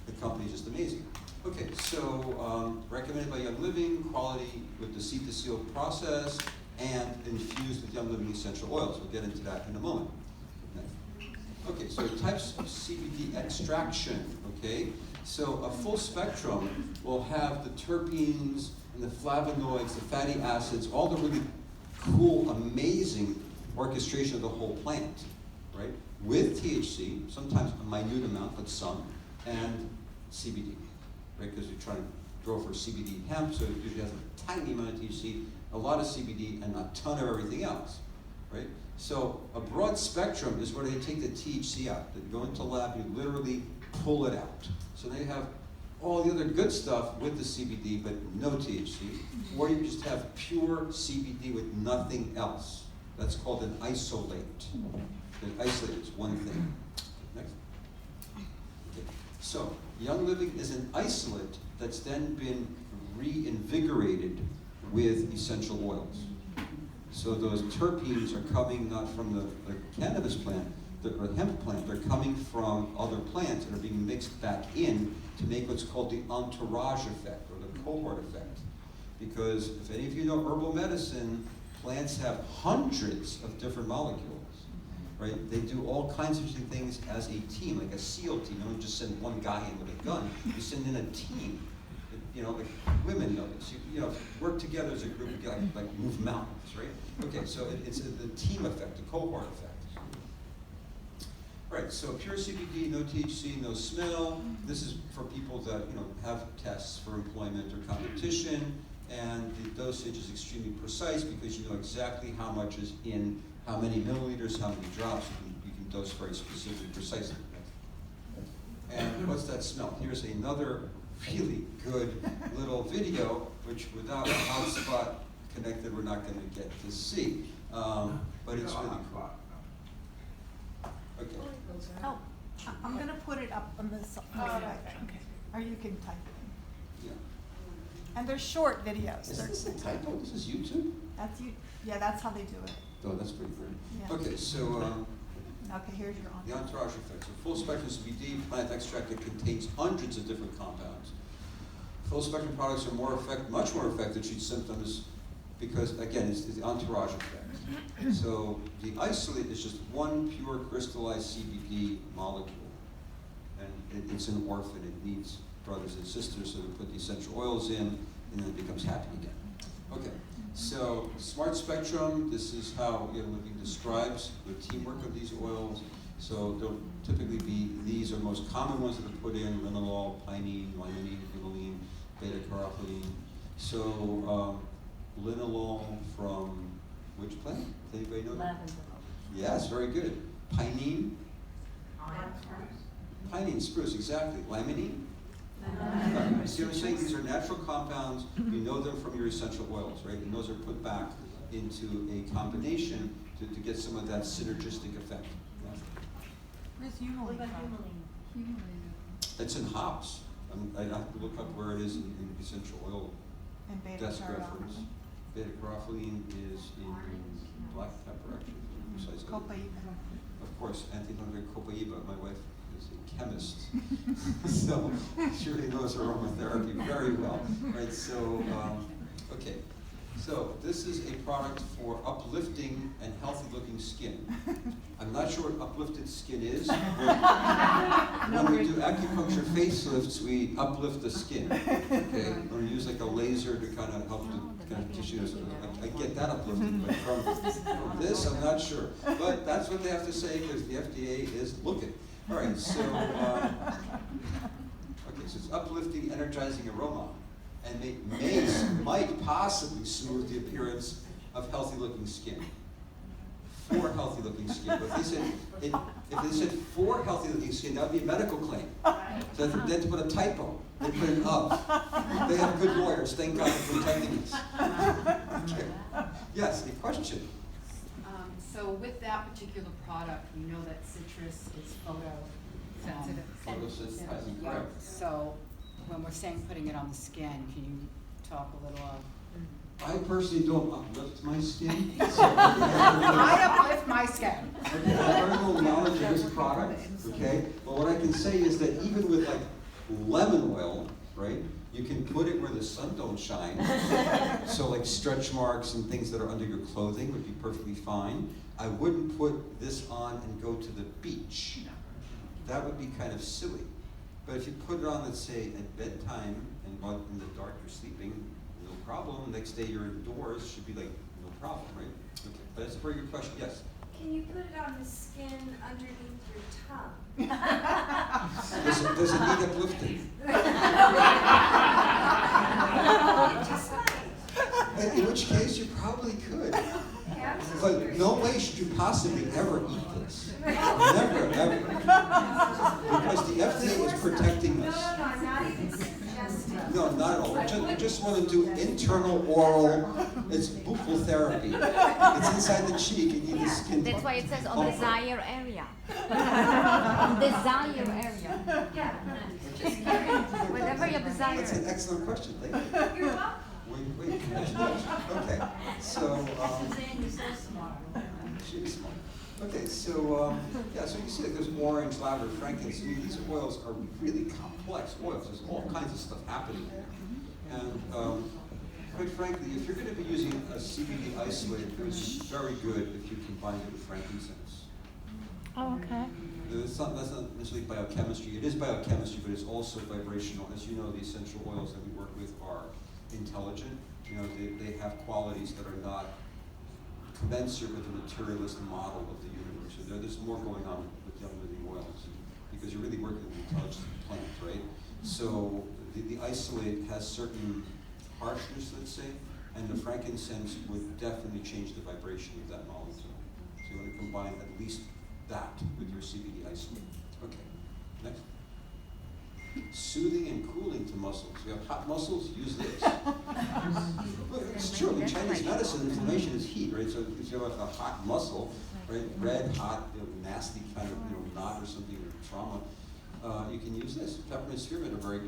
the company is just amazing. Okay, so recommended by Young Living, quality with the seed to seal process, and infused with Young Living essential oils. We'll get into that in a moment. Okay, so types of CBD extraction, okay? So a full spectrum will have the terpenes and the flavonoids, the fatty acids, all the really cool, amazing orchestration of the whole plant, right? With THC, sometimes a minute amount, but some, and CBD, right? Because you're trying to grow for CBD hemp, so it usually has a tiny amount of THC, a lot of CBD, and a ton of everything else, right? So a broad spectrum is where they take the THC out. They go into the lab, you literally pull it out. So they have all the other good stuff with the CBD, but no THC, or you just have pure CBD with nothing else. That's called an isolate. An isolate is one thing. Next. Okay. So, Young Living is an isolate that's then been reinvigorated with essential oils. So those terpenes are coming not from the cannabis plant, or hemp plant, they're coming from other plants that are being mixed back in to make what's called the entourage effect, or the cohort effect. Because if any of you know herbal medicine, plants have hundreds of different molecules, right? They do all kinds of different things as a team, like a SEAL team. You don't just send one guy in with a gun, you send in a team. You know, like women know this. You know, work together as a group, like move mountains, right? Okay, so it's the team effect, the cohort effect. Right, so pure CBD, no THC, no smell. This is for people that, you know, have tests for employment or competition, and the dosage is extremely precise because you know exactly how much is in how many milliliters, how many drops. You can dose very specifically, precisely. And what's that smell? Here's another really good little video, which without a hotspot connected, we're not going to get to see. But it's really cool. Okay. Oh, I'm gonna put it up on this. Okay. Or you can type it in. Yeah. And they're short videos. Is this a typo? This is YouTube? That's you. Yeah, that's how they do it. Oh, that's pretty good. Yeah. Okay, so Okay, here's your the on. entourage effect. So full spectrum CBD plant extract that contains hundreds of different compounds. Full spectrum products are much more effective to treat symptoms because, again, it's the entourage effect. So the isolate is just one pure crystallized CBD molecule. And it's an orphan. It needs brothers and sisters, so we put the essential oils in, and then it becomes happy again. Okay, so smart spectrum, this is how Young Living describes the teamwork of these oils. So there'll typically be, these are the most common ones that are put in: linalool, pinene, limonene, inulin, beta-carotene. So linalool from which plant? Does anybody know that? Lavender. Yes, very good. Pinene? Pinene, spruce, exactly. Limonene? Right. See what I'm saying? These are natural compounds. You know them from your essential oils, right? And those are put back into a combination to get some of that synergistic effect. Yeah. Where's What Humulene about from? Humulene? It's in hops. I have to look up where it is in essential oil And desk beta-carotene. reference. Beta-carotene is in black pepper, actually. Precisely. Copaiba. Of course, Anthony Copaiba, my wife is a chemist, so she really knows aromatherapy very well, right? So, okay, so this is a product for uplifting and healthy-looking skin. I'm not sure what uplifted skin is. When we do acupuncture facelifts, we uplift the skin. Okay, or use like a laser to kind of help the kind of tissues. I get that uplifted, but from this, I'm not sure. But that's what they have to say because the FDA is looking. All right, so okay, so it's uplifting, energizing aroma, and might possibly smooth the appearance of healthy-looking skin. For healthy-looking skin, but if they said for healthy-looking skin, that would be a medical claim. So they had to put a typo. They put an of. They have good lawyers. Thank God for protecting us. Okay. Yes, a question. So with that particular product, we know that citrus is photosensitive. Photosynthesizing, Yeah, correct. so when we're saying putting it on the skin, can you talk a little of? I personally don't uplift my skin. I uplift my skin. Okay, I have very little knowledge of this product, okay? But what I can say is that even with like lemon oil, right, you can put it where the sun don't shine. So like stretch marks and things that are under your clothing would be perfectly fine. I wouldn't put this on and go to the beach. That would be kind of silly. But if you put it on, let's say, at bedtime and while in the dark you're sleeping, no problem. Next day you're indoors, should be like, no problem, right? Okay, but that's a very good question, yes. Can you put it on the skin underneath your tongue? Does it need uplifting? Just like, In which case, you probably could. But no way should you possibly ever eat this. Never, ever. Because the FDA is protecting no, us. I'm not even suggesting No, not at all. We just want to do internal oral, it's buccal therapy. It's inside the cheek and you the skin. That's why it says on the desire area. On desire area. Yeah, just curious. Whatever your desire That's an is. excellent question, thank you. You're welcome. Wait, okay, so, Suzanne, you're so smart. she's smart. Okay, so, yeah, so you see like there's orange, lavender, frankincense. I mean, these oils are really complex oils. There's all kinds of stuff happening there. And quite frankly, if you're going to be using a CBD isolate, it would be very good if you combine it with frankincense. Oh, okay. That's not necessarily biochemistry. It is biochemistry, but it's also vibrational. As you know, the essential oils that we work with are intelligent. You know, they have qualities that are not commensurate with the materialist model of the universe. So there's more going on with young living oils because you're really working with the intelligent plant, right? So the isolate has certain harshness, let's say, and the frankincense would definitely change the vibration of that molecule. So you want to combine at least that with your CBD isolate. Okay, next. Soothing and cooling to muscles. You have hot muscles, use this. Well, it's true. In Chinese medicine, inflammation is heat, right? So if you have a hot muscle, right, red, hot, nasty kind of knot or something or trauma, you can use this. Peppermint and spearmint are very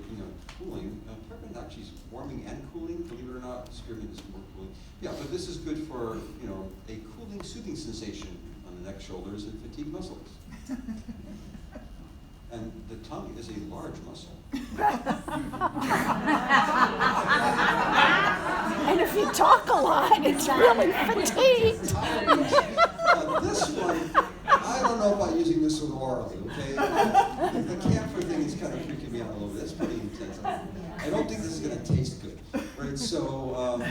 cooling. Peppermint actually is warming and cooling. Believe it or not, spearmint is more cooling. Yeah, but this is good for a cooling, soothing sensation on the neck, shoulders, and fatigue muscles. And the tongue is a large muscle. And if you talk a lot, it's really fatigued. This one, I don't know about using this one orally, okay? The camphor thing is kind of freaking me out a little bit. It's pretty intense. I don't think this is going to taste good, right? So,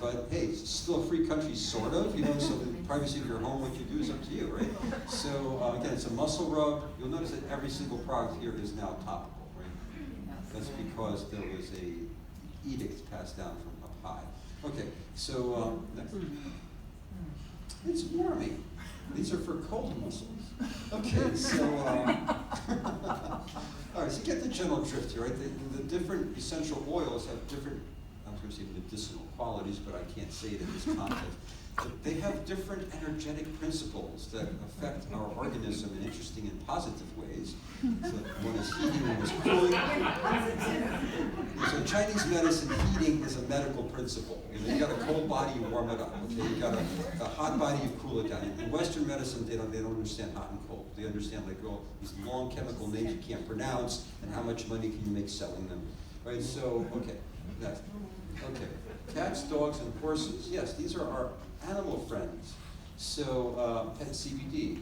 but hey, it's still a free country, sort of, so the privacy of your home, what you do is up to you, right? So, again, it's a muscle rub. You'll notice that every single product here is now topical, right? That's because there was a edict passed down from up high. Okay, so, next. It's warming. These are for cold muscles. Okay, so, all right, so you get the general drift here, right? The different essential oils have different, I was going to say medicinal qualities, but I can't say it in this context. But they have different energetic principles that affect our organism in interesting and positive ways. So one is heating, one is cooling. So Chinese medicine, heating is a medical principle. You got a cold body, you warm it up. Okay, you got a hot body, you cool it down. In Western medicine, they don't understand hot and cold. They understand these long chemical names you can't pronounce, and how much money can you make selling them, right? So next. Okay, cats, dogs, and horses. Yes, these are our animal friends. So pet CBD.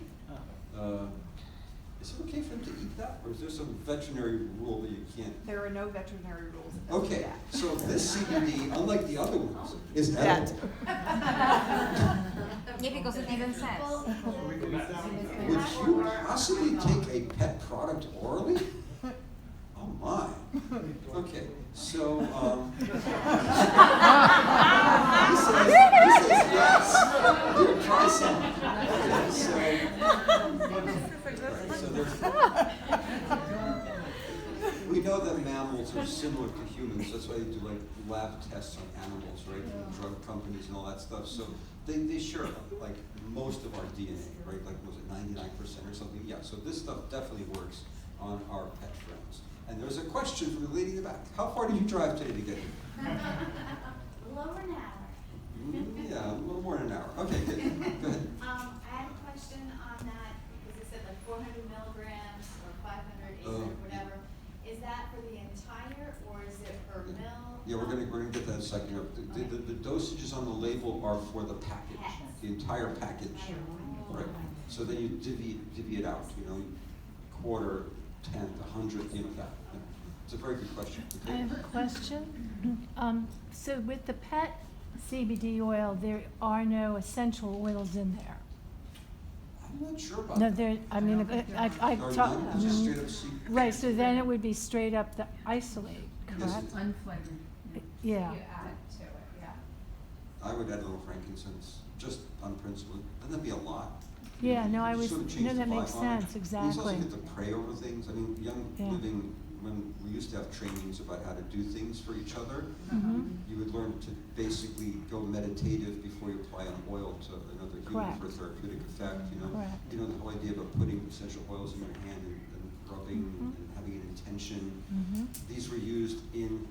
Is it okay for them to eat that, or is there some veterinary rule that you can't? There are no veterinary rules that Okay, so this CBD, unlike the other ones, is edible. Yeah, because it even says. Would you possibly take a pet product orally? Oh my. Okay, so he says yes. Here, try some. Okay, so there's. We know that mammals are similar to humans. That's why they do like lab tests on animals, right? Drug companies and all that stuff. So they share like most of our DNA, right? Like was it 99% or something? Yeah. So this stuff definitely works on our pet friends. And there's a question from the lady in the back. How far did you drive today to get here? A little over an hour. Yeah, a little more than an hour. Okay, good. Go ahead. I had a question on that, because it said like 400 milligrams or 500, 800, whatever. Is that for the entire, or is it per mil? Yeah, we're gonna get that in a second. The dosages on the label are for the package, the entire package. Right. So then you divvy it out, quarter, tenth, 100th, that. It's a very good question. Okay? I have a question. So with the pet CBD oil, there are no essential oils in there. I'm not sure about No, that. there, I mean, I Or talked. none? It's just straight up secret. Right, so then it would be straight up the isolate, Yes. correct? Unflavored. Yeah. You add to it, yeah. I would add a little frankincense, just on principle. Doesn't that be a lot? Yeah, no, I You was, sort of change no, the that makes vibe on it. sense, You also exactly. get to pray over things. I mean, young Yeah. living when we used to have trainings about how to do things for each other, you would learn to basically go meditative before you apply an oil to another human Correct. for a therapeutic effect, you know. Correct. You know, the whole idea about putting essential oils in your hand and rubbing and having an intention. These were used in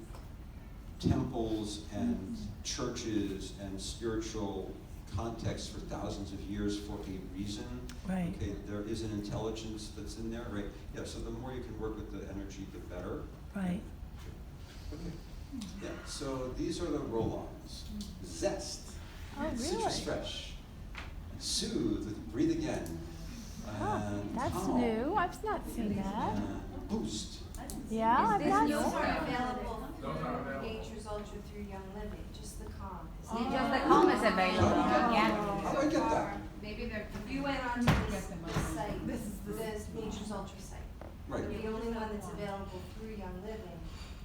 temples and churches and spiritual contexts for thousands of years for a reason. Right. Okay, there is an intelligence that's in there, right? Yeah, so the more you can work with the energy, the better. Right. Okay. Yeah, so these are the roll-ons. Zest. Oh, really? Citrus fresh. Soothe, breathe again. Oh, And that's calm. new. I've not seen that. Boost. Yeah, I've not Those seen are that. available through Nature's Ultra through Young Living, just the calm. Just the calm is available. Yeah. How do I get that? Maybe they're. If you went onto the site, the Nature's Ultra site, Right. the only one that's available through Young Living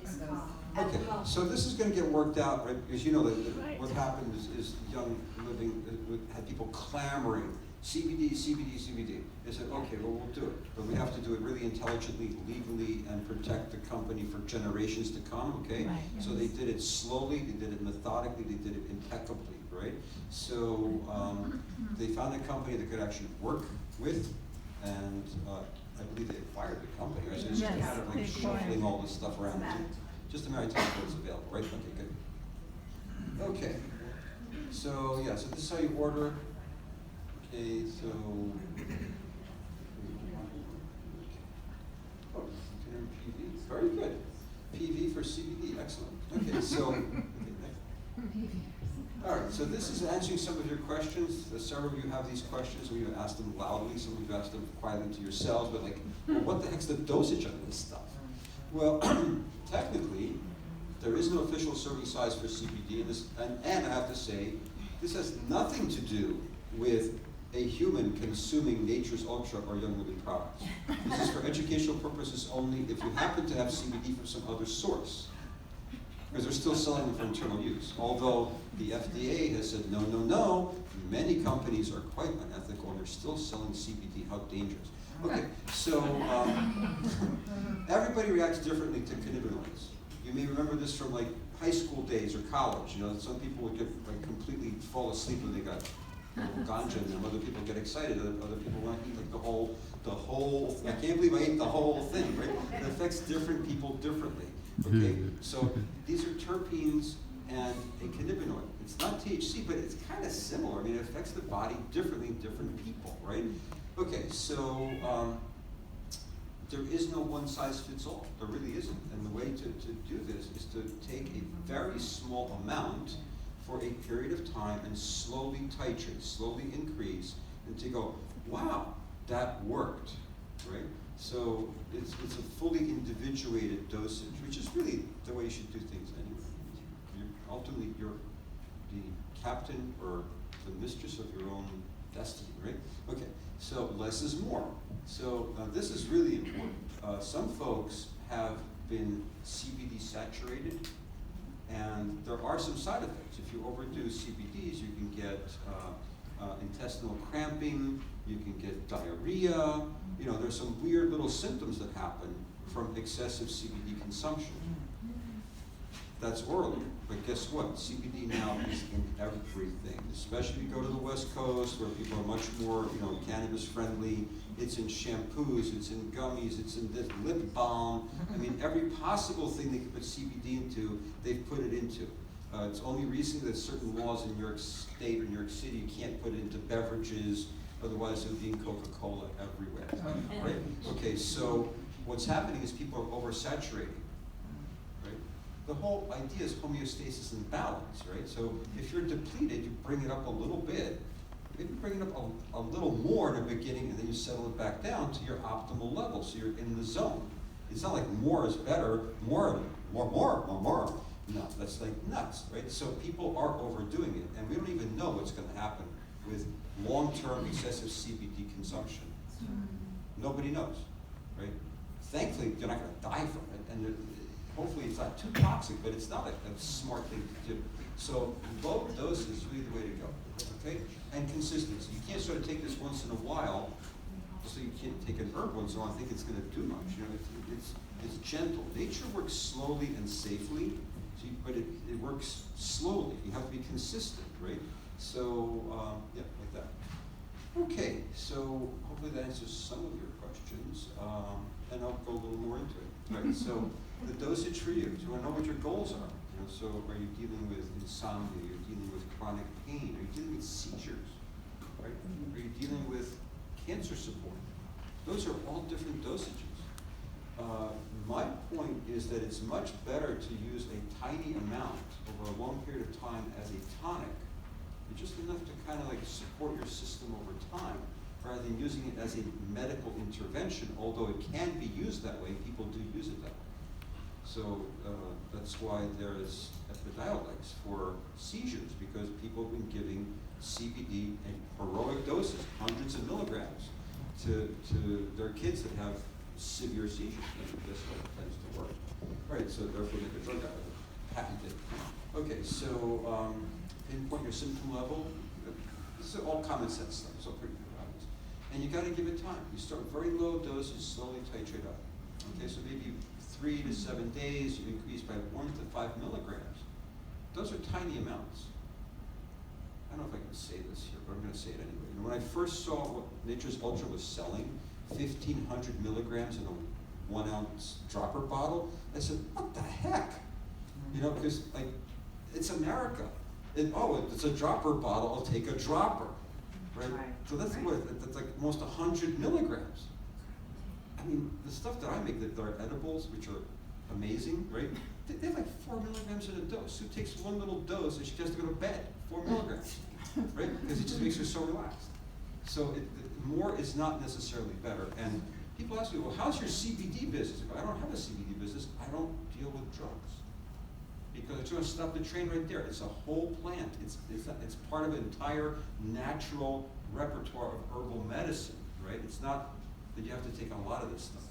is calm. At Okay, the moment. so this is gonna get worked out, right, because you know that Right. what happened is Young Living had people clamoring, CBD, CBD, CBD. They said, okay, well, we'll do it, but we have to do it really intelligently, legally, and protect the company for generations to come, okay? Right, So they did it slowly, they did it methodically, they did it impeccably, right? So, they found a company that could actually work with, and, I believe they acquired the company, right? So it's just Yes, kind of like they acquired. shuffling all this stuff around. Just a matter of time before it's available, right? Okay, good. Okay, so, yeah, so this is how you order. Okay, so. Oh, container PV, very good. PV for CBD, excellent. Okay, so, okay, next. All right, so this is answering some of your questions. Several of you have these questions, and you've asked them loudly, some of you asked them quietly to yourselves, but like, well, what the heck's the dosage of this stuff? Well, technically, there is no official serving size for CBD, and I have to say, this has nothing to do with a human consuming Nature's Ultra or Young Living products. This is for educational purposes only if you happen to have CBD from some other source. Because they're still selling them for internal use. Although the FDA has said, no, no, no, many companies are quite unethical and they're still selling CBD, how dangerous. Okay, so everybody reacts differently to cannabinoids. You may remember this from like high school days or college. You know, some people would get like completely fall asleep when they got ganja in them. Other people get excited. Other people want to eat like the whole. I can't believe I ate the whole thing. Right? It affects different people differently. Okay, so these are terpenes and a cannabinoid. It's not THC, but it's kind of similar. I mean, it affects the body differently in different people, right? Okay, so there is no one size fits all. There really isn't. And the way to do this is to take a very small amount for a period of time and slowly titrate, slowly increase, and to go, wow, that worked, right? So it's a fully individuated dosage, which is really the way you should do things anyway. Ultimately, you're the captain or the mistress of your own destiny, right? Okay, so less is more. So this is really important. Some folks have been CBD saturated, and there are some side effects. If you overdo CBDs, you can get intestinal cramping, you can get diarrhea. You know, there's some weird little symptoms that happen from excessive CBD consumption. That's orally, but guess what? CBD now is in everything, especially if you go to the West Coast where people are much more, you know, cannabis friendly. It's in shampoos, it's in gummies, it's in this lip balm. I mean, every possible thing they could put CBD into, they've put it into. It's only recently that certain laws in New York State or New York City, you can't put it into beverages, otherwise it would be in Coca-Cola everywhere, right? Okay, so what's happening is people are oversaturating, right? The whole idea is homeostasis and balance, right? So if you're depleted, you bring it up a little bit, maybe bring it up a little more in the beginning, and then you settle it back down to your optimal level, so you're in the zone. It's not like more is better, more. No, that's like nuts, right? So people are overdoing it, and we don't even know what's going to happen with long-term excessive CBD consumption. Nobody knows, right? Thankfully, you're not going to die from it, and hopefully it's not too toxic, but it's not a smart thing to do. So low dose is really the way to go, okay? And consistency. You can't sort of take this once in a while so you can't take an herb once in a while and think it's going to do much. You know, it's gentle. Nature works slowly and safely, so but it works slowly. You have to be consistent, right? So yeah, like that. Okay, so hopefully that answers some of your questions, and I'll go a little more into it. Right. So the dosage for you. Do you want to know what your goals are? You know, so are you dealing with insomnia? Are you dealing with chronic pain? Are you dealing with seizures? Right? Are you dealing with cancer support? Those are all different dosages. My point is that it's much better to use a tiny amount over a long period of time as a tonic, just enough to kind of like support your system over time, rather than using it as a medical intervention, although it can be used that way. People do use it that way. So that's why there is Epidiolex for seizures, because people have been giving CBD in heroic doses, hundreds of milligrams, to their kids that have severe seizures. And that's what tends to work. Right, so therefore make a drug out of it. Patented. Okay, so pinpoint your symptom level. This is all common sense stuff, so pretty obvious. And you got to give it time. You start very low doses, slowly titrate up. Okay, so maybe 3 to 7 days, you increase by 1 to 5 milligrams. Those are tiny amounts. I don't know if I can say this here, but I'm going to say it anyway. You know, when I first saw what Nature's Ultra was selling, 1,500 milligrams in a 1 ounce dropper bottle, I said, what the heck? You know, because like, it's America. It's a dropper bottle, I'll take a dropper. Right? So that's that's like almost 100 milligrams. I mean, the stuff that I make, that are edibles, which are amazing, right? They have like 4 milligrams in a dose. Sue takes one little dose and she has to go to bed, 4 milligrams, right? Because it just makes her so relaxed. So more is not necessarily better. And people ask me, well, how's your CBD business? I don't have a CBD business. I don't deal with drugs. Because it's going to stop the train right there. It's a whole plant. It's part of an entire natural repertoire of herbal medicine, right? It's not that you have to take a lot of this stuff.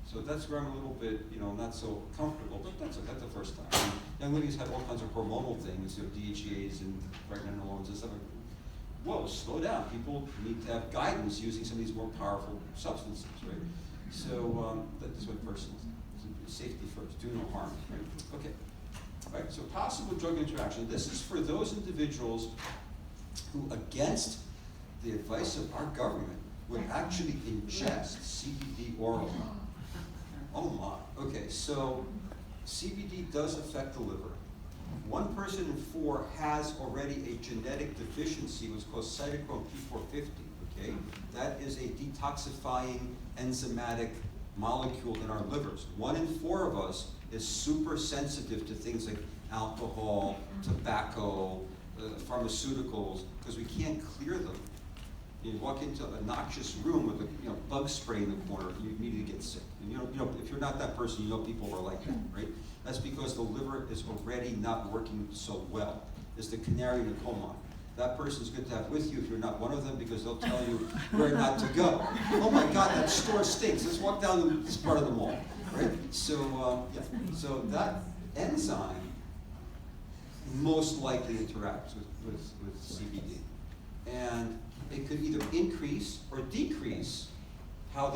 So that's where I'm a little bit, not so comfortable, but that's the first time. I mean, young ladies have all kinds of hormonal things, DHEAs and pregnenolones and stuff. Whoa, slow down. People need to have guidance using some of these more powerful substances, right? So that's what personal, safety first, do no harm, right? Okay. Right, so possible drug interaction. This is for those individuals who, against the advice of our government, would actually ingest CBD orally. Oh my. Okay, so CBD does affect the liver. 1 person in 4 has already a genetic deficiency, what's called cytochrome P450. Okay, that is a detoxifying enzymatic molecule in our livers. 1 in 4 of us is super sensitive to things like alcohol, tobacco, pharmaceuticals, because we can't clear them. You walk into a noxious room with a bug spray in the corner, you immediately get sick. And if you're not that person, people are like that, right? That's because the liver is already not working so well. It's the canary in the coal mine. That person's good to have with you if you're not one of them, because they'll tell you where not to go. Oh my God, that store stinks. Let's walk down this part of the mall, right? So so that enzyme most likely interacts with CBD, and it could either increase or decrease how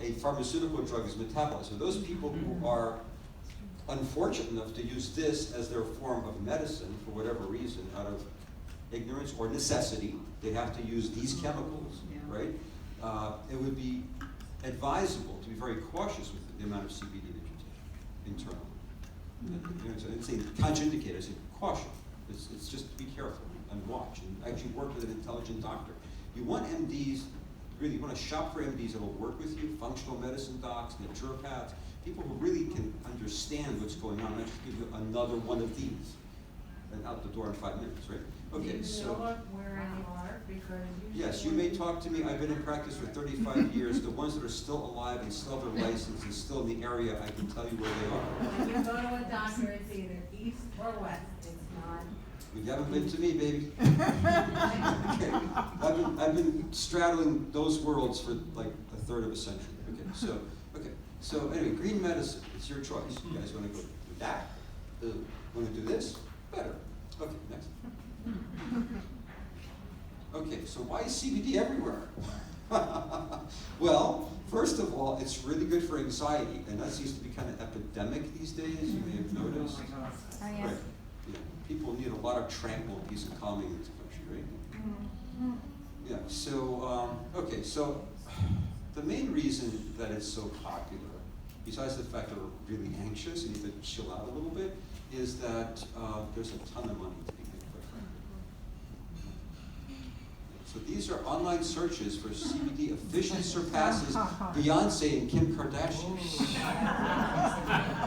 a pharmaceutical drug is metabolized. So those people who are unfortunate enough to use this as their form of medicine for whatever reason, out of ignorance or necessity, they have to use these chemicals, right? It would be advisable to be very cautious with the amount of CBD that you take internally. So it's saying contraindicated, I say caution. It's just be careful and watch and actually work with an intelligent doctor. You want MDs, really, you want to shop for MDs that will work with you, functional medicine docs, naturopaths, people who really can understand what's going on, not just give you another one of these and out the door in 5 minutes, right? Okay, so. Do you know where any are? Because yes, you may talk to me. I've been in practice for 35 years. The ones that are still alive and still have their license and still in the area, I can tell you where they are. when you go to a doctor, it's either east or west. It's not. You haven't been to me, baby. Okay. I've been straddling those worlds for like a third of a century. Okay. So anyway, green medicine. It's your choice. You guys want to go with that? Want to do this? Better. Okay, next. Okay, so why is CBD everywhere? Well, first of all, it's really good for anxiety, and that seems to be kind of epidemic these days, you may have noticed. Oh, yeah. Right. Yeah. People need a lot of tranquil, peace and calming in this country, right? Yeah, so, okay, so the main reason that it's so popular, besides the fact that we're really anxious and need to chill out a little bit, is that there's a ton of money to be made, quite frankly. So these are online searches for CBD officially surpasses Beyonce and Kim Kardashian.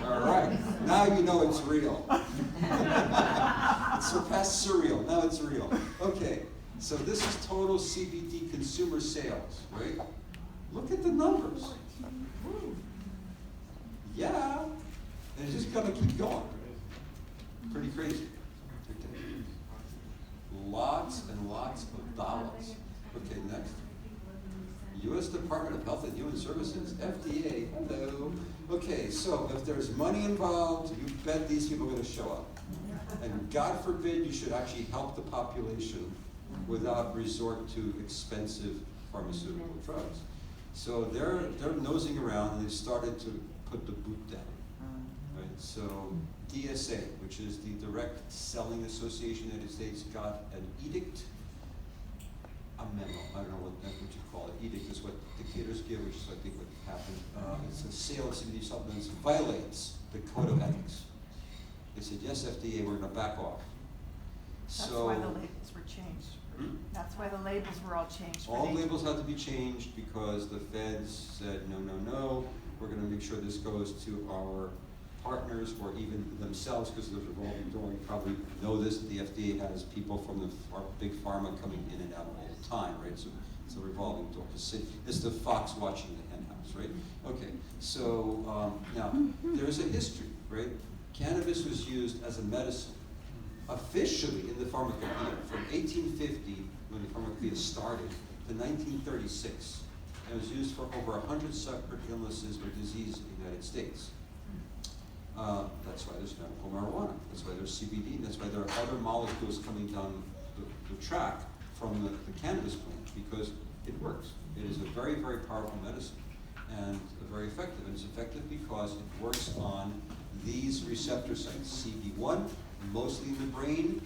All right, now you know it's real. It surpassed cereal, now it's real. Okay, so this is total CBD consumer sales, right? Look at the numbers. Yeah, and it's just gonna keep going. Pretty crazy. Okay. Lots and lots of dollars. Okay, next. U.S. Department of Health and Human Services, FDA, hello. Okay, so if there's money involved, you bet these people are gonna show up. And God forbid you should actually help the population without resort to expensive pharmaceutical drugs. So they're nosing around and they've started to put the boot down. Right? So DSA, which is the Direct Selling Association of the United States, got an edict, a memo, I don't know what you call it. Edict is what dictators give, which is I think what happened. It's a sale of CBD supplements violates the code of ethics. They said, yes, FDA, we're gonna back off. That's So, why the labels were changed. That's why the labels were all changed. all labels had to be changed because the feds said, no, no, no, we're gonna make sure this goes to our partners or even themselves, because there's a revolving door. You probably know this, the FDA has people from the big pharma coming in and out all the time, right? So it's a revolving door. It's the fox watching the hen house, right? Okay, so now, there's a history, right? Cannabis was used as a medicine officially in the pharmacopoeia from 1850, when the pharmacopoeia started, to 1936. And it was used for over 100 separate illnesses or diseases in the United States. That's why there's medical marijuana. That's why there's CBD. That's why there are other molecules coming down the track from the cannabis plant, because it works. It is a very, very powerful medicine and very effective. And it's effective because it works on these receptor sites, CB1, mostly in the brain,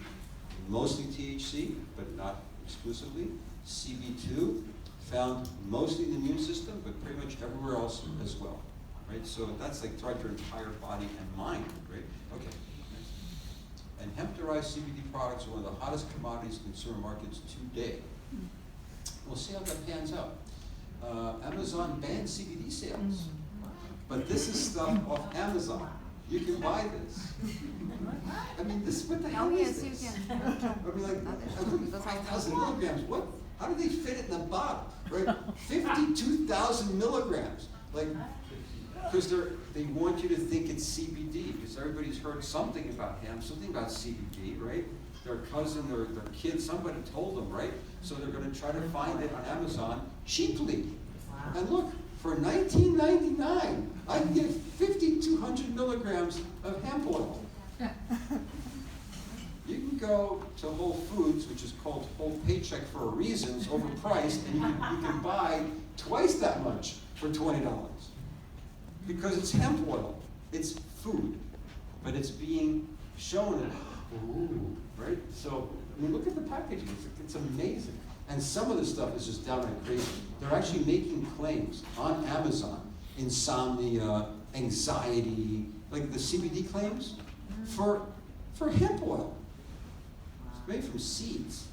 mostly THC, but not exclusively. CB2, found mostly in the immune system, but pretty much everywhere else as well, right? So that's like throughout your entire body and mind, right? Okay. And hemp-derived CBD products are one of the hottest commodities in consumer markets today. We'll see how that pans out. Amazon banned CBD sales, but this is stuff off Amazon. You can buy this. I mean, what the hell is this? Yes, you can. I mean, like 5,000 milligrams. What? How do they fit it in the bottle? Right? 52,000 milligrams. Like, because they want you to think it's CBD, because everybody's heard something about hemp, something about CBD, right? Their cousin or their kid, somebody told them, right? So they're going to try to find it on Amazon cheaply. And look, for $19.99, I can get 5,200 milligrams of hemp oil. You can go to Whole Foods, which is called Whole Paycheck for a reason, it's overpriced, and you can buy twice that much for $20. Because it's hemp oil, it's food, but it's being shown, ooh, right? So, I mean, look at the packaging, it's amazing. And some of the stuff is just downright crazy. They're actually making claims on Amazon, insomnia, anxiety, like the CBD claims, for hemp oil. It's made from seeds.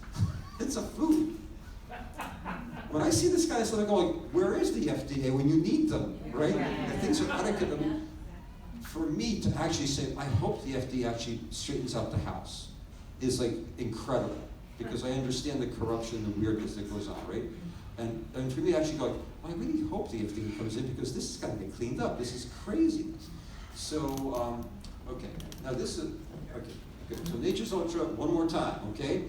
It's a food. When I see this kind of stuff, I'm going, where is the FDA when you need them, right? The things are adequate. For me to actually say, I hope the FDA actually straightens out the house, is like incredible. Because I understand the corruption, the weirdness that goes on, right? And for me to actually go, well, I really hope the FDA comes in, because this is gonna get cleaned up. This is craziness. So, okay, now this is, okay, good. So Nature's Ultra, one more time, okay?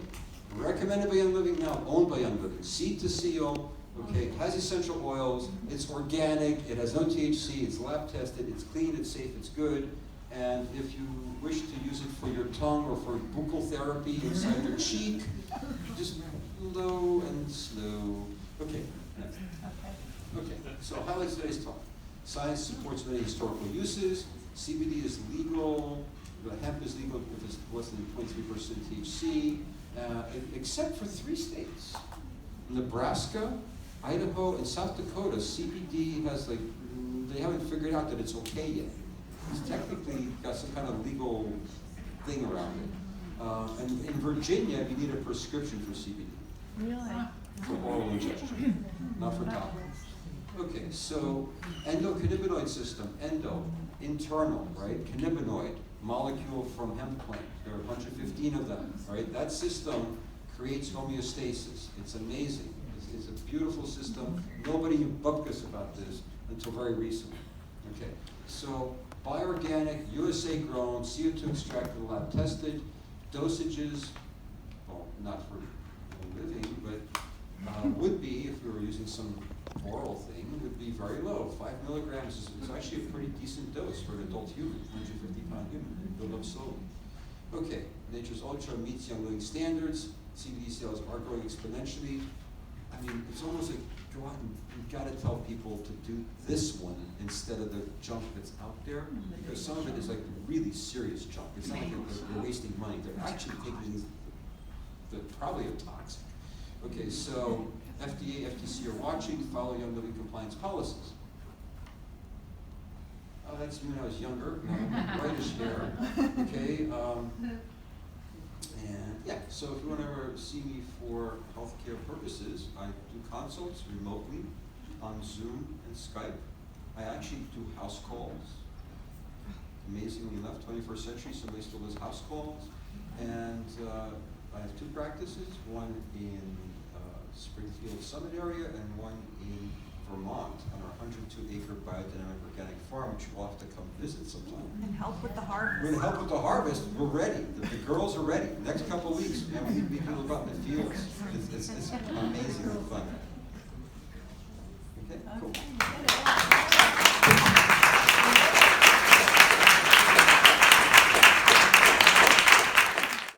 Recommended by Young Living now, owned by Young Living. Seed to seal, okay, has essential oils, it's organic, it has no THC, it's lab tested, it's clean, it's safe, it's good. And if you wish to use it for your tongue or for buccal therapy inside your cheek, just low and slow. Okay, next. So highlights today's talk. Science supports many historical uses. CBD is legal. Hemp is legal if it's less than 0.3% THC, except for 3 states. Nebraska, Idaho, and South Dakota, CBD has like, they haven't figured out that it's okay yet. It's technically got some kind of legal thing around it. And in Virginia, you need a prescription for CBD. Really? For oral ingestion, not for topical. Okay, so endocannabinoid system, internal, right? Cannabinoid, molecule from hemp plant. There are 115 of them, right? That system creates homeostasis. It's amazing. It's a beautiful system. Nobody bugged us about this until very recently. Okay, so bioorganic, USA grown, CO2 extracted, lab tested, dosages, well, not for living, but would be, if we were using some oral thing, would be very low. 5 milligrams is actually a pretty decent dose for an adult human, 150-pound human. They build up slowly. Okay, Nature's Ultra meets Young Living standards. CBD sales are growing exponentially. I mean, it's almost like, go out and you've got to tell people to do this one instead of the junk that's out there, because some of it is like really serious junk. It's not like they're wasting money. They're actually taking things that probably are toxic. Okay, so FDA, FTC are watching, follow Young Living compliance policies. That's me when I was younger, whitish hair, okay? And yeah, so if you want to ever see me for healthcare purposes, I do consults remotely on Zoom and Skype. I actually do house calls. Amazingly enough, 21st century, somebody still does house calls. And I have 2 practices, one in Springfield Summit area and one in Vermont on our 102-acre biodynamic organic farm, which you'll have to come visit sometime. And help with the harvest. We're gonna help with the harvest. We're ready. The girls are ready. Next couple of weeks, man, we can look out in the fields. It's amazing and fun. Okay, cool.